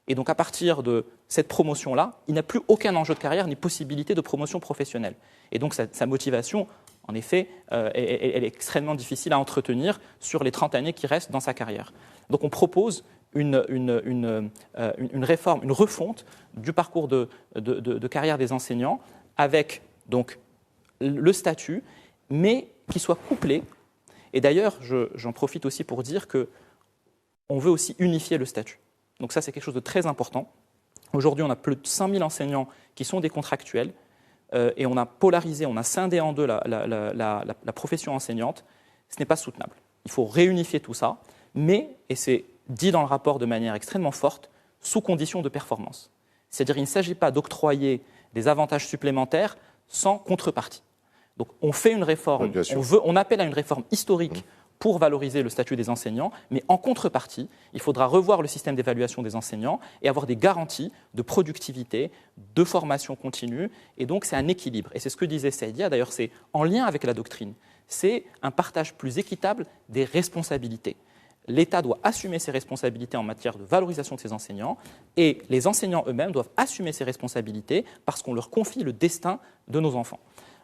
Et donc à partir de cette promotion-là, il n'a plus aucun enjeu de carrière ni possibilité de promotion professionnelle. Et donc sa motivation, en effet, elle est extrêmement difficile à entretenir sur les 30 années qui restent dans sa carrière. Donc on propose une réforme, une refonte du parcours de carrière des enseignants avec donc le statut, mais qui soit couplé. Et d'ailleurs, j'en profite aussi pour dire qu'on veut aussi unifier le statut. Donc ça, c'est quelque chose de très important. Aujourd'hui, on a plus de 5 000 enseignants qui sont des contractuels et on a polarisé, on a scindé en deux la profession enseignante. ce n'est pas soutenable. Il faut réunifier tout ça, mais, et c'est dit dans le rapport de manière extrêmement forte, sous condition de performance. C'est-à-dire qu'il ne s'agit pas d'octroyer des avantages supplémentaires sans contrepartie. Donc on fait une réforme, on appelle à une réforme historique pour valoriser le statut des enseignants, mais en contrepartie, il faudra revoir le système d'évaluation des enseignants et avoir des garanties de productivité, de formation continue, et donc c'est un équilibre. Et c'est ce que disait Saïdia, d'ailleurs c'est en lien avec la doctrine, c'est un partage plus équitable des responsabilités. L'État doit assumer ses responsabilités en matière de valorisation de ses enseignants et les enseignants eux-mêmes doivent assumer ses responsabilités parce qu'on leur confie le destin de nos enfants.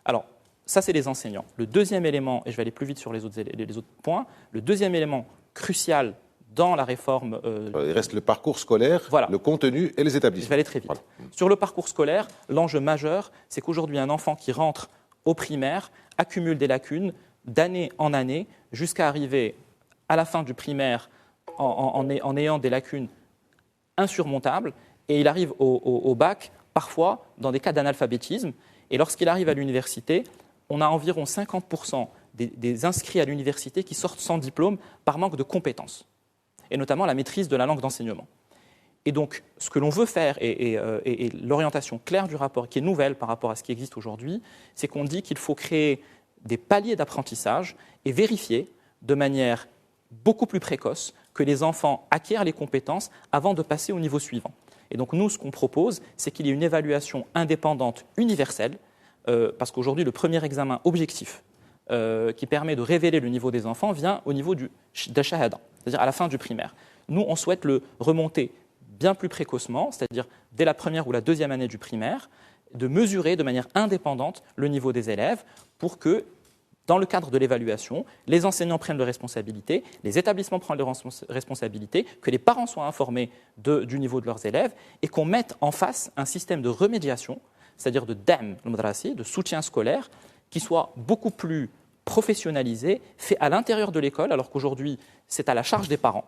Alors, ça, c'est les enseignants. Le deuxième élément, et je vais aller plus vite sur les autres points, le deuxième élément crucial dans la réforme... Il reste le parcours scolaire, voilà, le contenu et les établissements. Je vais aller très vite. Voilà. Sur le parcours scolaire, l'enjeu majeur, c'est qu'aujourd'hui, un enfant qui rentre au primaire accumule des lacunes d'année en année jusqu'à arriver à la fin du primaire en ayant des lacunes insurmontables, et il arrive au bac, parfois, dans des cas d'analphabétisme, et lorsqu'il arrive à l'université, on a environ 50% des inscrits à l'université qui sortent sans diplôme par manque de compétences, et notamment la maîtrise de la langue d'enseignement. Et donc, ce que l'on veut faire, et l'orientation claire du rapport, qui est nouvelle par rapport à ce qui existe aujourd'hui, c'est qu'on dit qu'il faut créer des paliers d'apprentissage et vérifier de manière beaucoup plus précoce que les enfants acquièrent les compétences avant de passer au niveau suivant. Et donc nous, ce qu'on propose, c'est qu'il y ait une évaluation indépendante universelle, parce qu'aujourd'hui, le premier examen objectif qui permet de révéler le niveau des enfants vient au niveau de shahada, c'est-à-dire à la fin du primaire. Nous, on souhaite le remonter bien plus précocement, c'est-à-dire dès la première ou la deuxième année du primaire, de mesurer de manière indépendante le niveau des élèves pour que, dans le cadre de l'évaluation, les enseignants prennent leurs responsabilités, les établissements prennent leurs responsabilités, que les parents soient informés du niveau de leurs élèves et qu'on mette en face un système de remédiation, c'est-à-dire de dam, de soutien scolaire, qui soit beaucoup plus professionnalisé, fait à l'intérieur de l'école, alors qu'aujourd'hui, c'est à la charge des parents.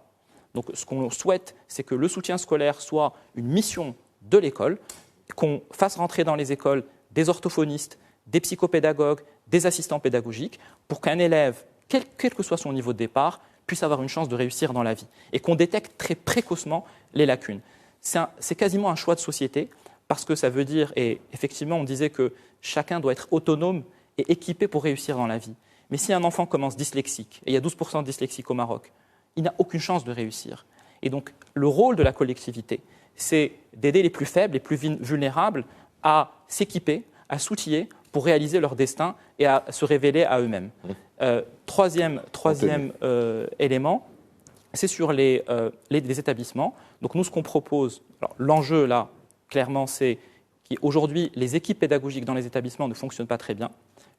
Donc ce qu'on souhaite, c'est que le soutien scolaire soit une mission de l'école, qu'on fasse rentrer dans les écoles des orthophonistes, des psychopédagogues, des assistants pédagogiques, pour qu'un élève, quel que soit son niveau de départ, puisse avoir une chance de réussir dans la vie et qu'on détecte très précocement les lacunes. C'est quasiment un choix de société parce que ça veut dire, et effectivement on disait que chacun doit être autonome et équipé pour réussir dans la vie. Mais si un enfant commence dyslexique, et il y a 12% de dyslexiques au Maroc, il n'a aucune chance de réussir. Et donc le rôle de la collectivité, c'est d'aider les plus faibles, les plus vulnérables à s'équiper, à s'outiller pour réaliser leur destin et à se révéler à eux-mêmes. Troisième élément, c'est sur les établissements. Donc nous, ce qu'on propose, l'enjeu là, clairement, c'est qu'aujourd'hui, les équipes pédagogiques dans les établissements ne fonctionnent pas très bien.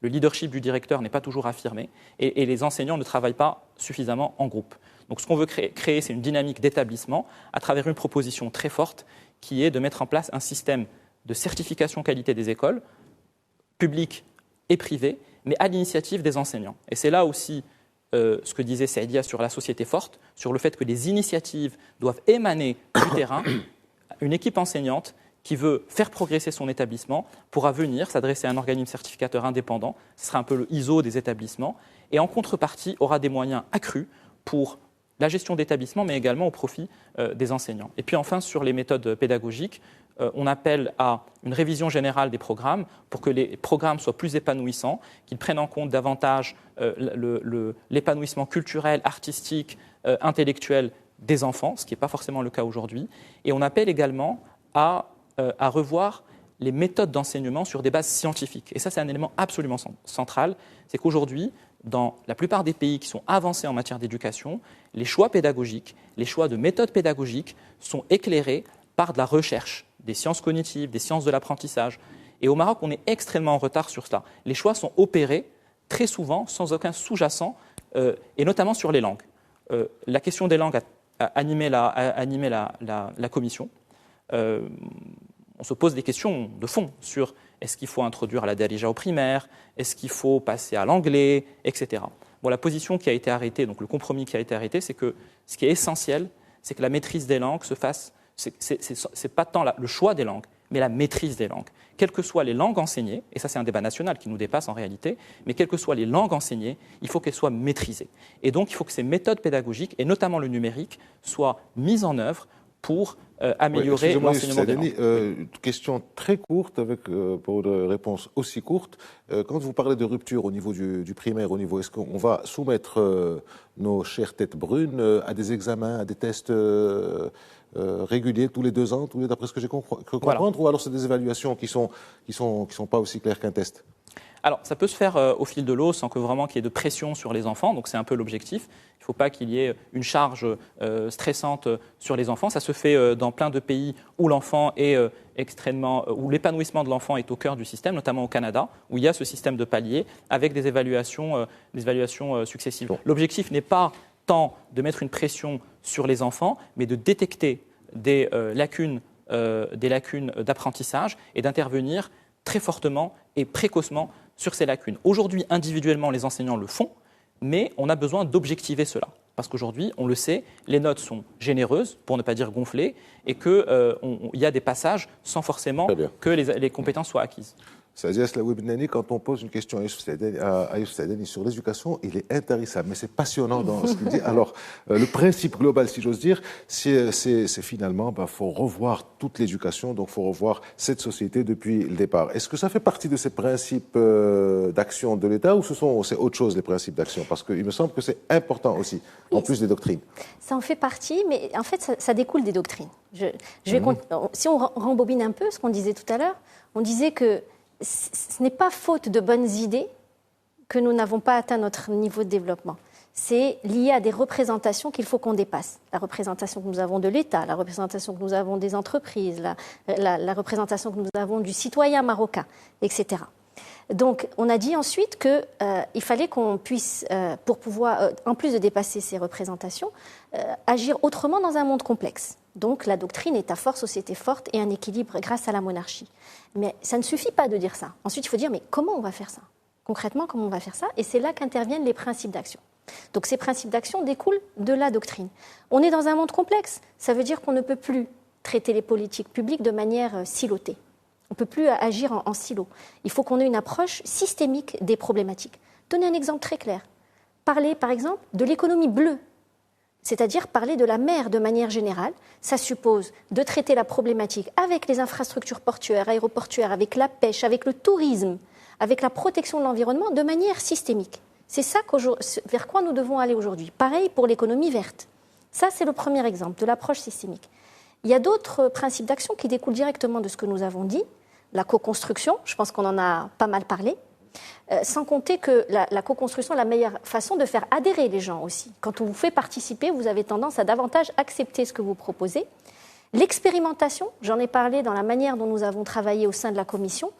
Le leadership du directeur n'est pas toujours affirmé et les enseignants ne travaillent pas suffisamment en groupe. Donc ce qu'on veut créer, c'est une dynamique d'établissement à travers une proposition très forte qui est de mettre en place un système de certification qualité des écoles, publiques et privées, mais à l'initiative des enseignants. Et c'est là aussi ce que disait Saïdia sur la société forte, sur le fait que les initiatives doivent émaner du terrain. Une équipe enseignante qui veut faire progresser son établissement pourra venir s'adresser à un organisme certificateur indépendant, ce sera un peu le ISO des établissements, et en contrepartie aura des moyens accrus pour la gestion d'établissement, mais également au profit des enseignants. Et puis enfin, sur les méthodes pédagogiques, on appelle à une révision générale des programmes pour que les programmes soient plus épanouissants, qu'ils prennent en compte davantage l'épanouissement culturel, artistique, intellectuel des enfants, ce qui n'est pas forcément le cas aujourd'hui. Et on appelle également à revoir les méthodes d'enseignement sur des bases scientifiques. Et ça, c'est un élément absolument central. C'est qu'aujourd'hui, dans la plupart des pays qui sont avancés en matière d'éducation, les choix pédagogiques, les choix de méthodes pédagogiques sont éclairés par de la recherche, des sciences cognitives, des sciences de l'apprentissage. Et au Maroc, on est extrêmement en retard sur cela. Les choix sont opérés très souvent sans aucun sous-jacent, et notamment sur les langues. La question des langues a animé la commission. On se pose des questions de fond sur est-ce qu'il faut introduire la darija au primaire, est-ce qu'il faut passer à l'anglais, etc. Bon, la position qui a été arrêtée, donc le compromis qui a été arrêté, c'est que ce qui est essentiel, c'est que la maîtrise des langues se fasse. C'est pas tant le choix des langues, mais la maîtrise des langues. Quelles que soient les langues enseignées, et ça c'est un débat national qui nous dépasse en réalité, mais quelles que soient les langues enseignées, il faut qu'elles soient maîtrisées. Et donc il faut que ces méthodes pédagogiques, et notamment le numérique, soient mises en œuvre pour améliorer l'enseignement des langues. Question très courte, pour une réponse aussi courte. Quand vous parlez de rupture au niveau du primaire, est-ce qu'on va soumettre nos chères têtes brunes à des examens, à des tests réguliers tous les 2 ans, d'après ce que j'ai cru comprendre, voilà. Ou alors c'est des évaluations qui sont pas aussi claires qu'un test? Alors, ça peut se faire au fil de l'eau sans que vraiment qu'il y ait de pression sur les enfants. Donc, c'est un peu l'objectif. Il ne faut pas qu'il y ait une charge stressante sur les enfants. Ça se fait dans plein de pays où l'enfant est où l'épanouissement de l'enfant est au cœur du système, notamment au Canada, où il y a ce système de paliers avec des évaluations successives. Bon. L'objectif n'est pas tant de mettre une pression sur les enfants, mais de détecter des lacunes d'apprentissage et d'intervenir très fortement et précocement sur ces lacunes. Aujourd'hui, individuellement, les enseignants le font, mais on a besoin d'objectiver cela. Parce qu'aujourd'hui, on le sait, les notes sont généreuses, pour ne pas dire gonflées, et qu'il y a des passages sans forcément que les compétences soient acquises. C'est-à-dire, quand on pose une question à Yousef Saadani sur l'éducation, il est intarissable, mais c'est passionnant dans ce qu'il dit. Alors, le principe global, si j'ose dire, c'est finalement, faut revoir toute l'éducation, donc faut revoir cette société depuis le départ. Est-ce que ça fait partie de ces principes d'action de l'État ou c'est autre chose, les principes d'action? Parce qu'il me semble que c'est important aussi, en plus des doctrines. Ça en fait partie, mais en fait, ça découle des doctrines. Si on rembobine un peu ce qu'on disait tout à l'heure, on disait que ce n'est pas faute de bonnes idées que nous n'avons pas atteint notre niveau de développement. C'est lié à des représentations qu'il faut qu'on dépasse. La représentation que nous avons de l'État, la représentation que nous avons des entreprises, la représentation que nous avons du citoyen marocain, etc. Donc, on a dit ensuite qu'il fallait qu'on puisse, pour pouvoir, en plus de dépasser ces représentations, agir autrement dans un monde complexe. Donc, la doctrine, État fort, société forte et un équilibre grâce à la monarchie. Mais ça ne suffit pas de dire ça. Ensuite, il faut dire, mais comment on va faire ça? Concrètement, comment on va faire ça? Et c'est là qu'interviennent les principes d'action. Donc, ces principes d'action découlent de la doctrine. On est dans un monde complexe. Ça veut dire qu'on ne peut plus traiter les politiques publiques de manière silotée. On ne peut plus agir en silo. Il faut qu'on ait une approche systémique des problématiques. Donner un exemple très clair. Parler, par exemple, de l'économie bleue, c'est-à-dire parler de la mer de manière générale. Ça suppose de traiter la problématique avec les infrastructures portuaires, aéroportuaires, avec la pêche, avec le tourisme, avec la protection de l'environnement de manière systémique. C'est ça vers quoi nous devons aller aujourd'hui. Pareil pour l'économie verte. Ça, c'est le premier exemple de l'approche systémique. Il y a d'autres principes d'action qui découlent directement de ce que nous avons dit. La co-construction, je pense qu'on en a pas mal parlé. Sans compter que la co-construction est la meilleure façon de faire adhérer les gens aussi. Quand on vous fait participer, vous avez tendance à davantage accepter ce que vous proposez. L'expérimentation, j'en ai parlé dans la manière dont nous avons travaillé au sein de la commission.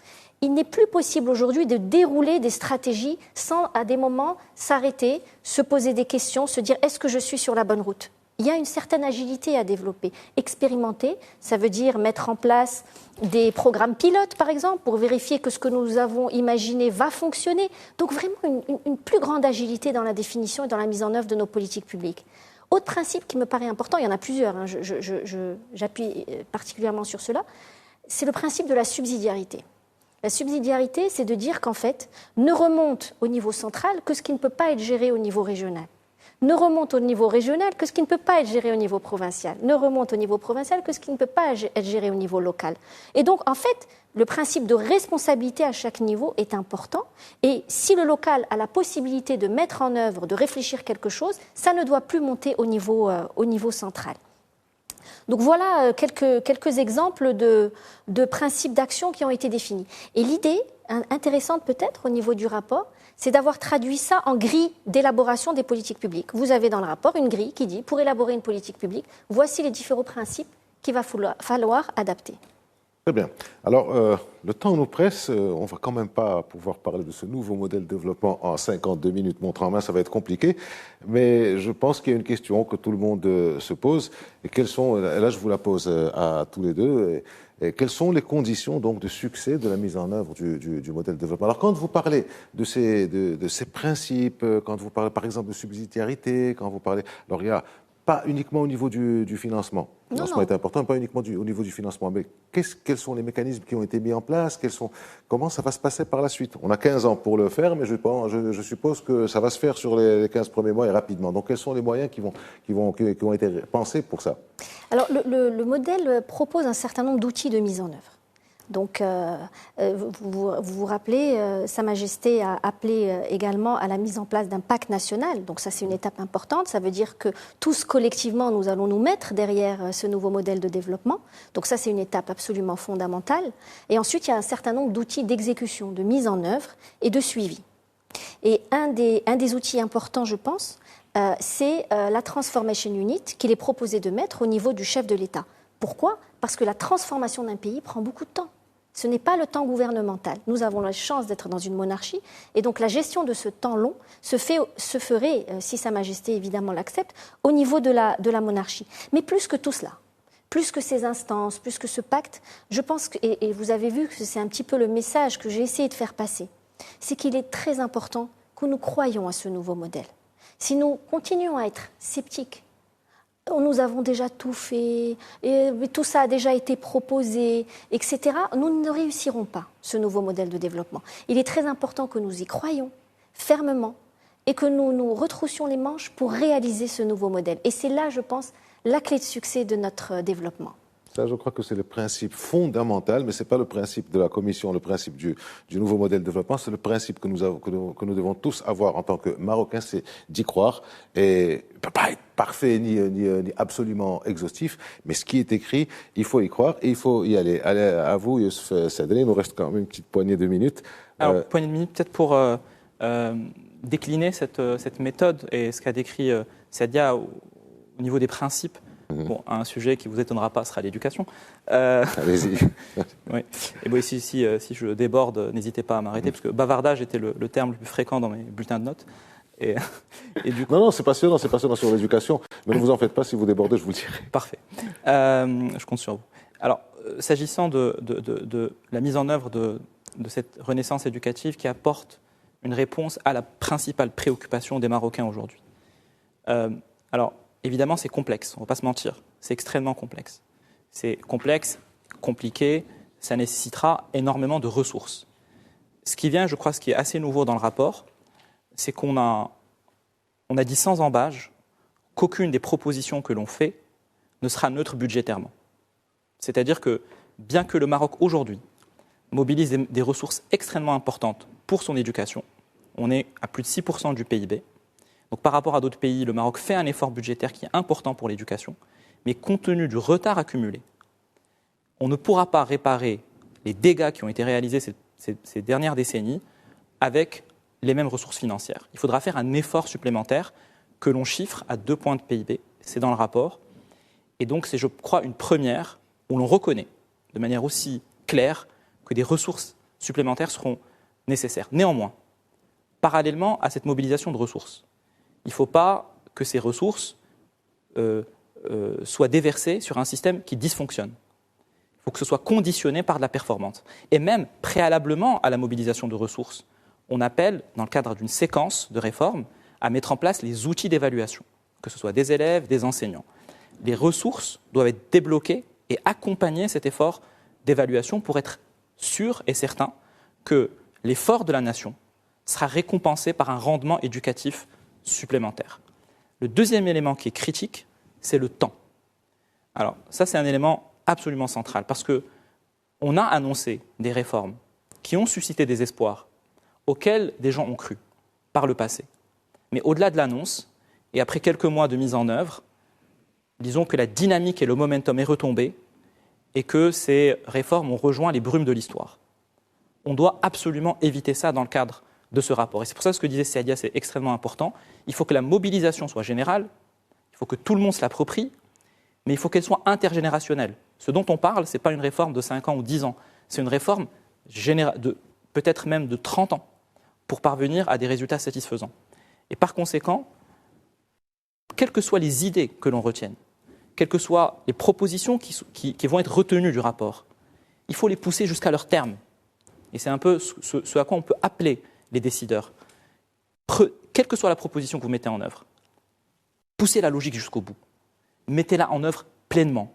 Il n'est plus possible aujourd'hui de dérouler des stratégies sans, à des moments, s'arrêter, se poser des questions, se dire « est-ce que je suis sur la bonne route ?» Il y a une certaine agilité à développer. Expérimenter, ça veut dire mettre en place des programmes pilotes, par exemple, pour vérifier que ce que nous avons imaginé va fonctionner. Donc vraiment une plus grande agilité dans la définition et dans la mise en œuvre de nos politiques publiques. Autre principe qui me paraît important, il y en a plusieurs, j'appuie particulièrement sur cela, c'est le principe de la subsidiarité. La subsidiarité, c'est de dire qu'en fait, ne remonte au niveau central que ce qui ne peut pas être géré au niveau régional. Ne remonte au niveau régional que ce qui ne peut pas être géré au niveau provincial. Ne remonte au niveau provincial que ce qui ne peut pas être géré au niveau local. Et donc, en fait, le principe de responsabilité à chaque niveau est important. Et si le local a la possibilité de mettre en œuvre, de réfléchir quelque chose, ça ne doit plus monter au niveau central. Donc voilà quelques exemples de principes d'action qui ont été définis. Et l'idée, intéressante peut-être au niveau du rapport, c'est d'avoir traduit ça en grille d'élaboration des politiques publiques. Vous avez dans le rapport une grille qui dit, pour élaborer une politique publique, voici les différents principes qu'il va falloir adapter. Très bien. Alors, le temps nous presse. On ne va quand même pas pouvoir parler de ce nouveau modèle de développement en 52 minutes montre en main. Ça va être compliqué. Mais je pense qu'il y a une question que tout le monde se pose. Et quelles sont, là, je vous la pose à tous les deux. Et quelles sont les conditions donc de succès de la mise en œuvre du modèle de développement? Alors, quand vous parlez de ces principes, quand vous parlez par exemple de subsidiarité, quand vous parlez... Alors, il y a pas uniquement au niveau du financement. Le financement est important, mais pas uniquement au niveau du financement. Mais quels sont les mécanismes qui ont été mis en place? Comment ça va se passer par la suite? On a 15 ans pour le faire, mais je suppose que ça va se faire sur les 15 premiers mois et rapidement. Donc, quels sont les moyens qui ont été pensés pour ça? Alors, le modèle propose un certain nombre d'outils de mise en œuvre. Donc, vous rappelez, Sa Majesté a appelé également à la mise en place d'un pacte national. Donc ça, c'est une étape importante. Ça veut dire que tous, collectivement, nous allons nous mettre derrière ce nouveau modèle de développement. Donc ça, c'est une étape absolument fondamentale. Et ensuite, il y a un certain nombre d'outils d'exécution, de mise en œuvre et de suivi. Et un des outils importants, je pense, c'est la Transformation Unit qu'il est proposé de mettre au niveau du chef de l'État. Pourquoi ? Parce que la transformation d'un pays prend beaucoup de temps. Ce n'est pas le temps gouvernemental. Nous avons la chance d'être dans une monarchie et donc la gestion de ce temps long se ferait, si Sa Majesté évidemment l'accepte, au niveau de la monarchie. Mais plus que tout cela, plus que ces instances, plus que ce pacte, je pense que, et vous avez vu que c'est un petit peu le message que j'ai essayé de faire passer, c'est qu'il est très important que nous croyions à ce nouveau modèle. Si nous continuons à être sceptiques, nous avons déjà tout fait, et tout ça a déjà été proposé, etc. Nous ne réussirons pas ce nouveau modèle de développement. Il est très important que nous y croyions fermement et que nous nous retroussions les manches pour réaliser ce nouveau modèle. Et c'est là, je pense, la clé de succès de notre développement. Ça, je crois que c'est le principe fondamental, mais ce n'est pas le principe de la Commission, le principe du nouveau modèle de développement, c'est le principe que nous devons tous avoir en tant que Marocains, c'est d'y croire. Et il ne peut pas être parfait ni absolument exhaustif, mais ce qui est écrit, il faut y croire et il faut y aller. Allez, à vous, Youssef Saadani, il nous reste quand même une petite poignée de minutes. Alors, poignée de minutes, peut-être pour décliner cette méthode et ce qu'a décrit Sadia au niveau des principes. Bon, un sujet qui ne vous étonnera pas sera l'éducation. Allez-y. Oui. Et bon, si je déborde, n'hésitez pas à m'arrêter, parce que bavardage était le terme le plus fréquent dans mes bulletins de notes. Et du coup... Non, c'est passionnant sur l'éducation. Mais ne vous en faites pas, si vous débordez, je vous le dirai. Parfait. Je compte sur vous. Alors, s'agissant de la mise en œuvre de cette renaissance éducative qui apporte une réponse à la principale préoccupation des Marocains aujourd'hui. Alors, évidemment, c'est complexe, on ne va pas se mentir. C'est extrêmement complexe. C'est complexe, compliqué, ça nécessitera énormément de ressources. Ce qui vient, je crois, ce qui est assez nouveau dans le rapport, c'est qu'on a dit sans embâche qu'aucune des propositions que l'on fait ne sera neutre budgétairement. C'est-à-dire que, bien que le Maroc, aujourd'hui, mobilise des ressources extrêmement importantes pour son éducation, on est à plus de 6% du PIB. Donc, par rapport à d'autres pays, le Maroc fait un effort budgétaire qui est important pour l'éducation, mais compte tenu du retard accumulé, on ne pourra pas réparer les dégâts qui ont été réalisés ces dernières décennies avec les mêmes ressources financières. Il faudra faire un effort supplémentaire que l'on chiffre à 2 points de PIB, c'est dans le rapport. Et donc, c'est, je crois, une première où l'on reconnaît de manière aussi claire que des ressources supplémentaires seront nécessaires. Néanmoins, parallèlement à cette mobilisation de ressources, il ne faut pas que ces ressources soient déversées sur un système qui dysfonctionne. Il faut que ce soit conditionné par de la performance. Et même préalablement à la mobilisation de ressources, on appelle, dans le cadre d'une séquence de réformes, à mettre en place les outils d'évaluation, que ce soit des élèves, des enseignants. Les ressources doivent être débloquées et accompagner cet effort d'évaluation pour être sûr et certain que l'effort de la nation sera récompensé par un rendement éducatif supplémentaire. Le deuxième élément qui est critique, c'est le temps. Alors, ça, c'est un élément absolument central, parce qu'on a annoncé des réformes qui ont suscité des espoirs, auxquels des gens ont cru par le passé. Mais au-delà de l'annonce, et après quelques mois de mise en œuvre, disons que la dynamique et le momentum est retombé, et que ces réformes ont rejoint les brumes de l'histoire. On doit absolument éviter ça dans le cadre de ce rapport. Et c'est pour ça que ce que disait Sadia, c'est extrêmement important. Il faut que la mobilisation soit générale, il faut que tout le monde se l'approprie, mais il faut qu'elle soit intergénérationnelle. Ce dont on parle, ce n'est pas une réforme de 5 ans ou 10 ans, c'est une réforme peut-être même de 30 ans, pour parvenir à des résultats satisfaisants. Et par conséquent, quelles que soient les idées que l'on retienne, quelles que soient les propositions qui vont être retenues du rapport, il faut les pousser jusqu'à leur terme. Et c'est un peu ce à quoi on peut appeler les décideurs. Quelle que soit la proposition que vous mettez en œuvre, poussez la logique jusqu'au bout. mettez-la en œuvre pleinement.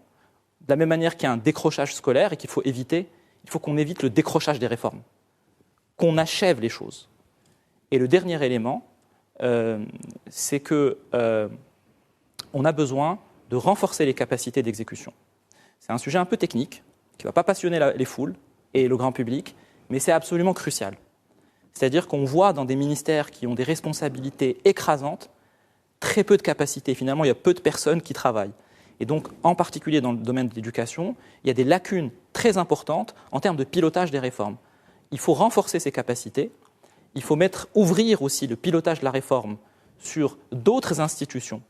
De la même manière qu'il y a un décrochage scolaire et qu'il faut éviter, il faut qu'on évite le décrochage des réformes, qu'on achève les choses. Et le dernier élément, c'est que on a besoin de renforcer les capacités d'exécution. C'est un sujet un peu technique, qui ne va pas passionner les foules et le grand public, mais c'est absolument crucial. C'est-à-dire qu'on voit dans des ministères qui ont des responsabilités écrasantes, très peu de capacités. Finalement, il y a peu de personnes qui travaillent. Et donc, en particulier dans le domaine de l'éducation, il y a des lacunes très importantes en termes de pilotage des réformes. Il faut renforcer ces capacités. Il faut ouvrir aussi le pilotage de la réforme sur d'autres institutions.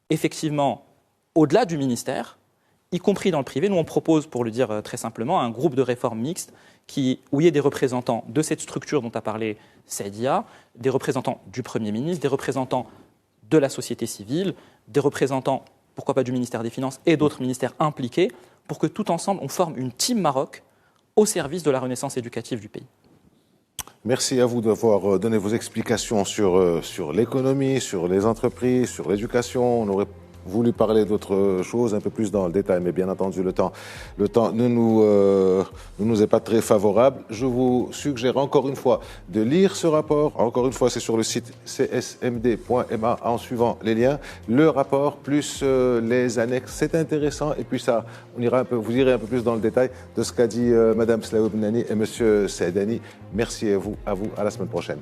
Effectivement, au-delà du ministère, y compris dans le privé, nous on propose, pour le dire très simplement, un groupe de réforme mixte où il y ait des représentants de cette structure dont a parlé Saïdia, des représentants du Premier ministre, des représentants de la société civile, des représentants, pourquoi pas du ministère des Finances et d'autres ministères impliqués, pour que tout ensemble on forme une team Maroc au service de la renaissance éducative du pays. Merci à vous d'avoir donné vos explications sur l'économie, sur les entreprises, sur l'éducation. On aurait voulu parler d'autres choses un peu plus dans le détail, mais bien entendu, le temps ne nous est pas très favorable. Je vous suggère encore une fois de lire ce rapport. Encore une fois, c'est sur le site csmd.ma en suivant les liens. Le rapport plus les annexes, c'est intéressant. Et puis ça, vous irez un peu plus dans le détail de ce qu'a dit Madame Slaoub Nani et Monsieur Saïdani. Merci à vous, à la semaine prochaine.